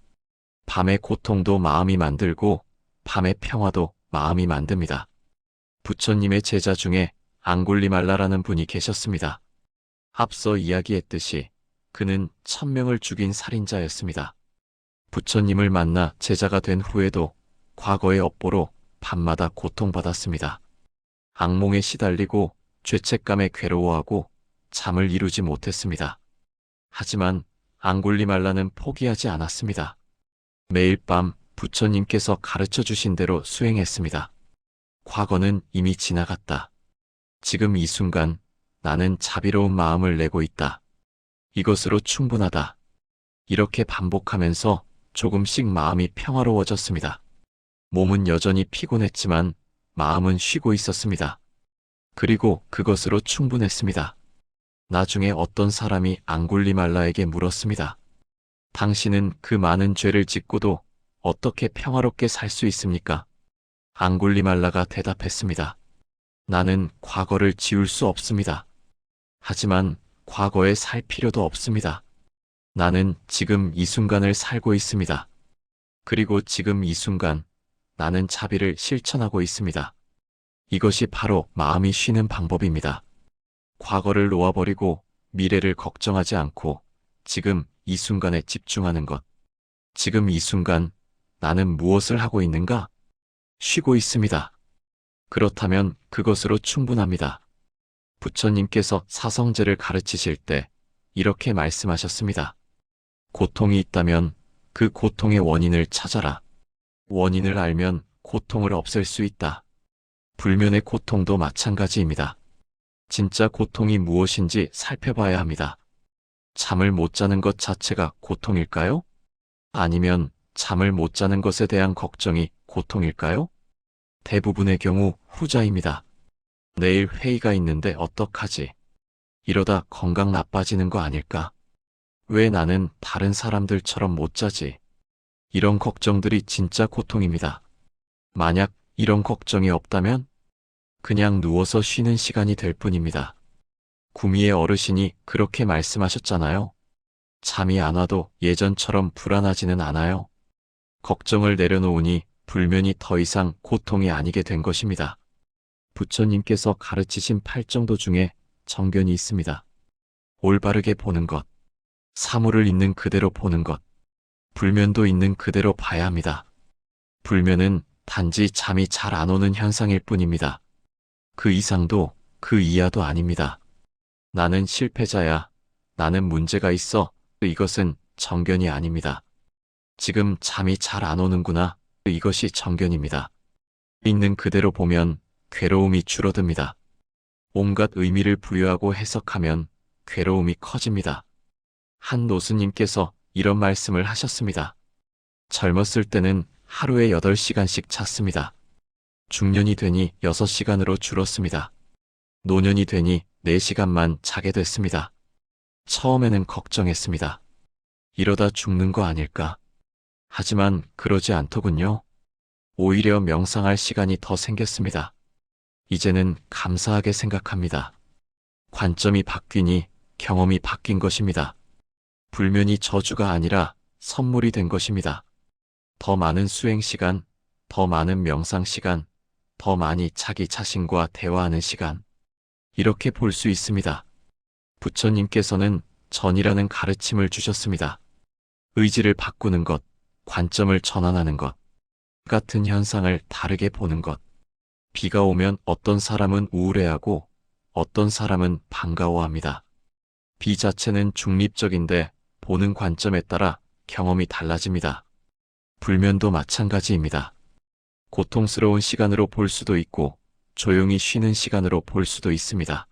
밤의 고통도 마음이 만들고 밤의 평화도 마음이 만듭니다. 부처님의 제자 중에 앙굴리말라라는 분이 계셨습니다. 앞서 이야기했듯이 그는 1000명을 죽인 살인자였습니다. 부처님을 만나 제자가 된 후에도 과거의 업보로 밤마다 고통받았습니다. 악몽에 시달리고 죄책감에 괴로워하고 잠을 이루지 못했습니다. 하지만 앙굴리말라는 포기하지 않았습니다. 매일 밤 부처님께서 가르쳐 주신 대로 수행했습니다. 과거는 이미 지나갔다. 지금 이 순간 나는 자비로운 마음을 내고 있다. 이것으로 충분하다. 이렇게 반복하면서 조금씩 마음이 평화로워졌습니다. 몸은 여전히 피곤했지만 마음은 쉬고 있었습니다. 그리고 그것으로 충분했습니다. 나중에 어떤 사람이 앙굴리말라에게 물었습니다. 당신은 그 많은 죄를 짓고도 어떻게 평화롭게 살 수 있습니까? 앙굴리말라가 대답했습니다. 나는 과거를 지울 수 없습니다. 하지만 과거에 살 필요도 없습니다. 나는 지금 이 순간을 살고 있습니다. 그리고 지금 이 순간 나는 자비를 실천하고 있습니다. 이것이 바로 마음이 쉬는 방법입니다. 과거를 놓아버리고 미래를 걱정하지 않고 지금 이 순간에 집중하는 것. 지금 이 순간 나는 무엇을 하고 있는가? 쉬고 있습니다. 그렇다면 그것으로 충분합니다. 부처님께서 사성제를 가르치실 때 이렇게 말씀하셨습니다. 고통이 있다면 그 고통의 원인을 찾아라. 원인을 알면 고통을 없앨 수 있다. 불면의 고통도 마찬가지입니다. 진짜 고통이 무엇인지 살펴봐야 합니다. 잠을 못 자는 것 자체가 고통일까요? 아니면 잠을 못 자는 것에 대한 걱정이 고통일까요? 대부분의 경우 후자입니다. 내일 회의가 있는데 어떡하지? 이러다 건강 나빠지는 거 아닐까? 왜 나는 다른 사람들처럼 못 자지? 이런 걱정들이 진짜 고통입니다. 만약 이런 걱정이 없다면 그냥 누워서 쉬는 시간이 될 뿐입니다. 구미의 어르신이 그렇게 말씀하셨잖아요. 잠이 안 와도 예전처럼 불안하지는 않아요. 걱정을 내려놓으니 불면이 더 이상 고통이 아니게 된 것입니다. 부처님께서 가르치신 8정도 중에 정견이 있습니다. 올바르게 보는 것, 사물을 있는 그대로 보는 것, 불면도 있는 그대로 봐야 합니다. 불면은 단지 잠이 잘 안 오는 현상일 뿐입니다. 그 이상도 그 이하도 아닙니다. 나는 실패자야. 나는 문제가 있어. 이것은 정견이 아닙니다. 지금 잠이 잘 안 오는구나. 이것이 정견입니다. 있는 그대로 보면 괴로움이 줄어듭니다. 온갖 의미를 부여하고 해석하면 괴로움이 커집니다. 한 노스님께서 이런 말씀을 하셨습니다. 젊었을 때는 하루에 8시간씩 잤습니다. 중년이 되니 6시간으로 줄었습니다. 노년이 되니 4시간만 자게 됐습니다. 처음에는 걱정했습니다. 이러다 죽는 거 아닐까? 하지만 그러지 않더군요. 오히려 명상할 시간이 더 생겼습니다. 이제는 감사하게 생각합니다. 관점이 바뀌니 경험이 바뀐 것입니다. 불면이 저주가 아니라 선물이 된 것입니다. 더 많은 수행 시간, 더 많은 명상 시간, 더 많이 자기 자신과 대화하는 시간. 이렇게 볼 수 있습니다. 부처님께서는 전이라는 가르침을 주셨습니다. 의지를 바꾸는 것, 관점을 전환하는 것, 같은 현상을 다르게 보는 것. 비가 오면 어떤 사람은 우울해하고 어떤 사람은 반가워합니다. 비 자체는 중립적인데 보는 관점에 따라 경험이 달라집니다. 불면도 마찬가지입니다. 고통스러운 시간으로 볼 수도 있고 조용히 쉬는 시간으로 볼 수도 있습니다.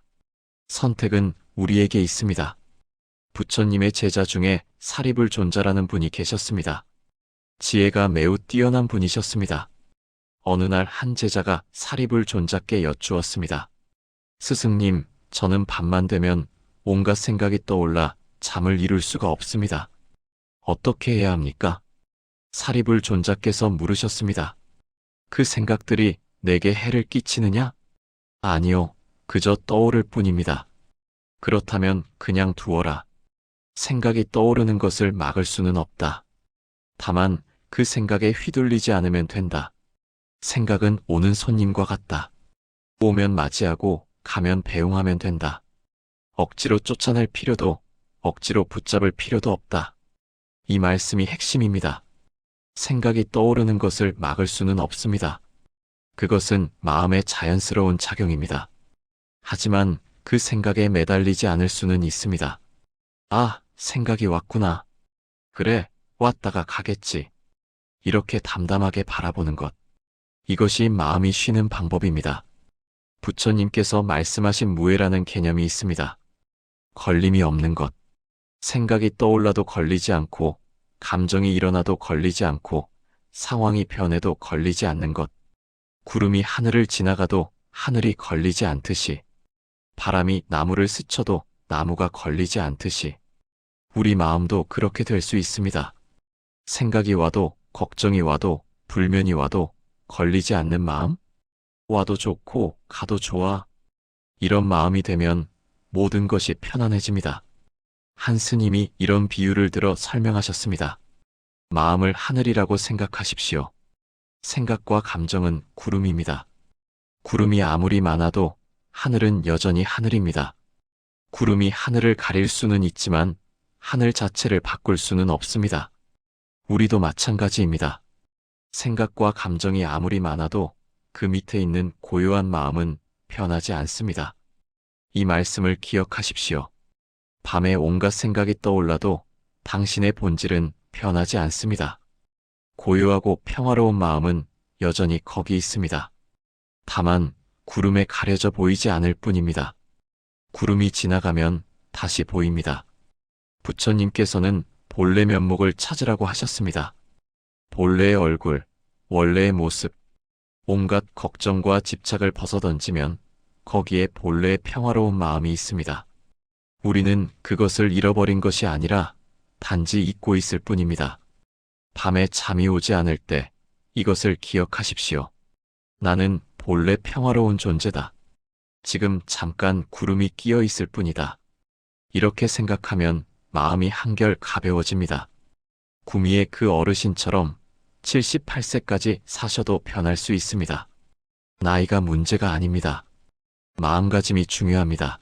선택은 우리에게 있습니다. 부처님의 제자 중에 사리불존자라는 분이 계셨습니다. 지혜가 매우 뛰어난 분이셨습니다. 어느 날 한 제자가 사리불존자께 여쭈었습니다. 스승님, 저는 밤만 되면 온갖 생각이 떠올라 잠을 이룰 수가 없습니다. 어떻게 해야 합니까? 사리불존자께서 물으셨습니다. 그 생각들이 내게 해를 끼치느냐? 아니요, 그저 떠오를 뿐입니다. 그렇다면 그냥 두어라. 생각이 떠오르는 것을 막을 수는 없다. 다만 그 생각에 휘둘리지 않으면 된다. 생각은 오는 손님과 같다. 오면 맞이하고 가면 배웅하면 된다. 억지로 쫓아낼 필요도 억지로 붙잡을 필요도 없다. 이 말씀이 핵심입니다. 생각이 떠오르는 것을 막을 수는 없습니다. 그것은 마음의 자연스러운 작용입니다. 하지만 그 생각에 매달리지 않을 수는 있습니다. 아, 생각이 왔구나. 그래, 왔다가 가겠지. 이렇게 담담하게 바라보는 것. 이것이 마음이 쉬는 방법입니다. 부처님께서 말씀하신 무해라는 개념이 있습니다. 걸림이 없는 것. 생각이 떠올라도 걸리지 않고, 감정이 일어나도 걸리지 않고, 상황이 변해도 걸리지 않는 것. 구름이 하늘을 지나가도 하늘이 걸리지 않듯이, 바람이 나무를 스쳐도 나무가 걸리지 않듯이, 우리 마음도 그렇게 될 수 있습니다. 생각이 와도, 걱정이 와도, 불면이 와도 걸리지 않는 마음? 와도 좋고 가도 좋아. 이런 마음이 되면 모든 것이 편안해집니다. 한 스님이 이런 비유를 들어 설명하셨습니다. 마음을 하늘이라고 생각하십시오. 생각과 감정은 구름입니다. 구름이 아무리 많아도 하늘은 여전히 하늘입니다. 구름이 하늘을 가릴 수는 있지만 하늘 자체를 바꿀 수는 없습니다. 우리도 마찬가지입니다. 생각과 감정이 아무리 많아도 그 밑에 있는 고요한 마음은 변하지 않습니다. 이 말씀을 기억하십시오. 밤에 온갖 생각이 떠올라도 당신의 본질은 변하지 않습니다. 고요하고 평화로운 마음은 여전히 거기 있습니다. 다만 구름에 가려져 보이지 않을 뿐입니다. 구름이 지나가면 다시 보입니다. 부처님께서는 본래 면목을 찾으라고 하셨습니다. 본래의 얼굴, 원래의 모습, 온갖 걱정과 집착을 벗어던지면 거기에 본래의 평화로운 마음이 있습니다. 우리는 그것을 잃어버린 것이 아니라 단지 잊고 있을 뿐입니다. 밤에 잠이 오지 않을 때 이것을 기억하십시오. 나는 본래 평화로운 존재다. 지금 잠깐 구름이 끼어 있을 뿐이다. 이렇게 생각하면 마음이 한결 가벼워집니다. 구미의 그 어르신처럼 78세까지 사셔도 변할 수 있습니다. 나이가 문제가 아닙니다. 마음가짐이 중요합니다.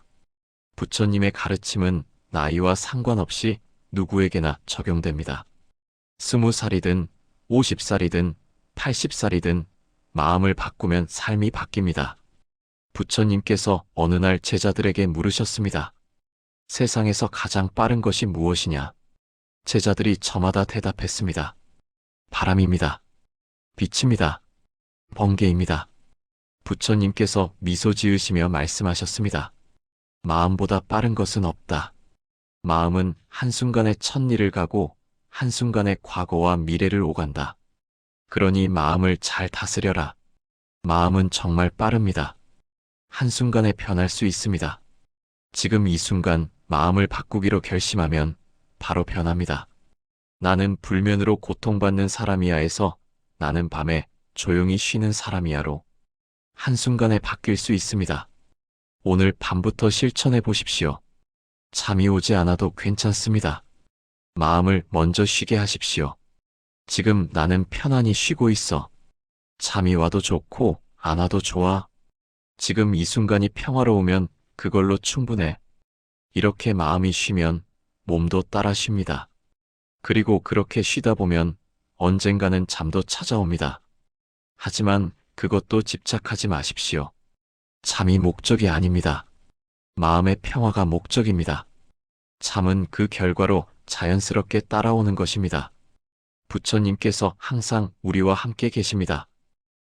부처님의 가르침은 나이와 상관없이 누구에게나 적용됩니다. 20살이든 50살이든 80살이든 마음을 바꾸면 삶이 바뀝니다. 부처님께서 어느 날 제자들에게 물으셨습니다. 세상에서 가장 빠른 것이 무엇이냐? 제자들이 저마다 대답했습니다. 바람입니다. 빛입니다. 번개입니다. 부처님께서 미소 지으시며 말씀하셨습니다. 마음보다 빠른 것은 없다. 마음은 한순간에 천리를 가고 한순간에 과거와 미래를 오간다. 그러니 마음을 잘 다스려라. 마음은 정말 빠릅니다. 한순간에 변할 수 있습니다. 지금 이 순간 마음을 바꾸기로 결심하면 바로 변합니다. 나는 불면으로 고통받는 사람이야에서 나는 밤에 조용히 쉬는 사람이야로 한순간에 바뀔 수 있습니다. 오늘 밤부터 실천해 보십시오. 잠이 오지 않아도 괜찮습니다. 마음을 먼저 쉬게 하십시오. 지금 나는 편안히 쉬고 있어. 잠이 와도 좋고 안 와도 좋아. 지금 이 순간이 평화로우면 그걸로 충분해. 이렇게 마음이 쉬면 몸도 따라 쉽니다. 그리고 그렇게 쉬다 보면 언젠가는 잠도 찾아옵니다. 하지만 그것도 집착하지 마십시오. 잠이 목적이 아닙니다. 마음의 평화가 목적입니다. 잠은 그 결과로 자연스럽게 따라오는 것입니다. 부처님께서 항상 우리와 함께 계십니다.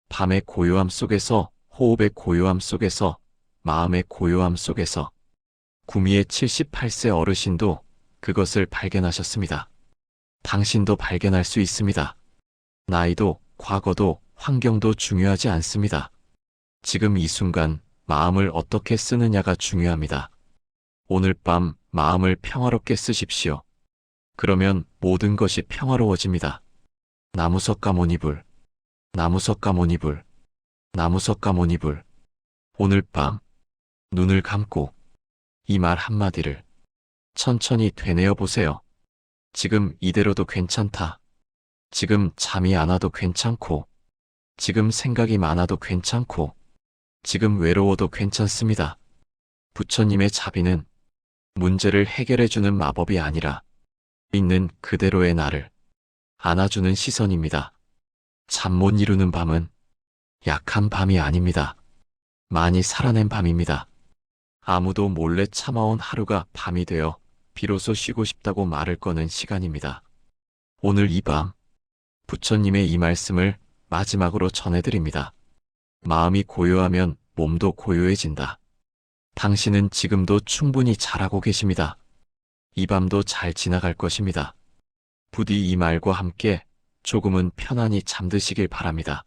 밤의 고요함 속에서, 호흡의 고요함 속에서, 마음의 고요함 속에서. 구미의 78세 어르신도 그것을 발견하셨습니다. 당신도 발견할 수 있습니다. 나이도, 과거도, 환경도 중요하지 않습니다. 지금 이 순간 마음을 어떻게 쓰느냐가 중요합니다. 오늘 밤 마음을 평화롭게 쓰십시오. 그러면 모든 것이 평화로워집니다. 나무석가모니불, 나무석가모니불, 나무석가모니불. 오늘 밤 눈을 감고 이 말 한마디를 천천히 되뇌어 보세요. 지금 이대로도 괜찮다. 지금 잠이 안 와도 괜찮고, 지금 생각이 많아도 괜찮고, 지금 외로워도 괜찮습니다. 부처님의 자비는 문제를 해결해주는 마법이 아니라 있는 그대로의 나를 안아주는 시선입니다. 잠 못 이루는 밤은 약한 밤이 아닙니다. 많이 살아낸 밤입니다. 아무도 몰래 참아온 하루가 밤이 되어 비로소 쉬고 싶다고 말을 꺼낸 시간입니다. 오늘 이 밤 부처님의 이 말씀을 마지막으로 전해드립니다. 마음이 고요하면 몸도 고요해진다. 당신은 지금도 충분히 잘하고 계십니다. 이 밤도 잘 지나갈 것입니다. 부디 이 말과 함께 조금은 편안히 잠드시길 바랍니다.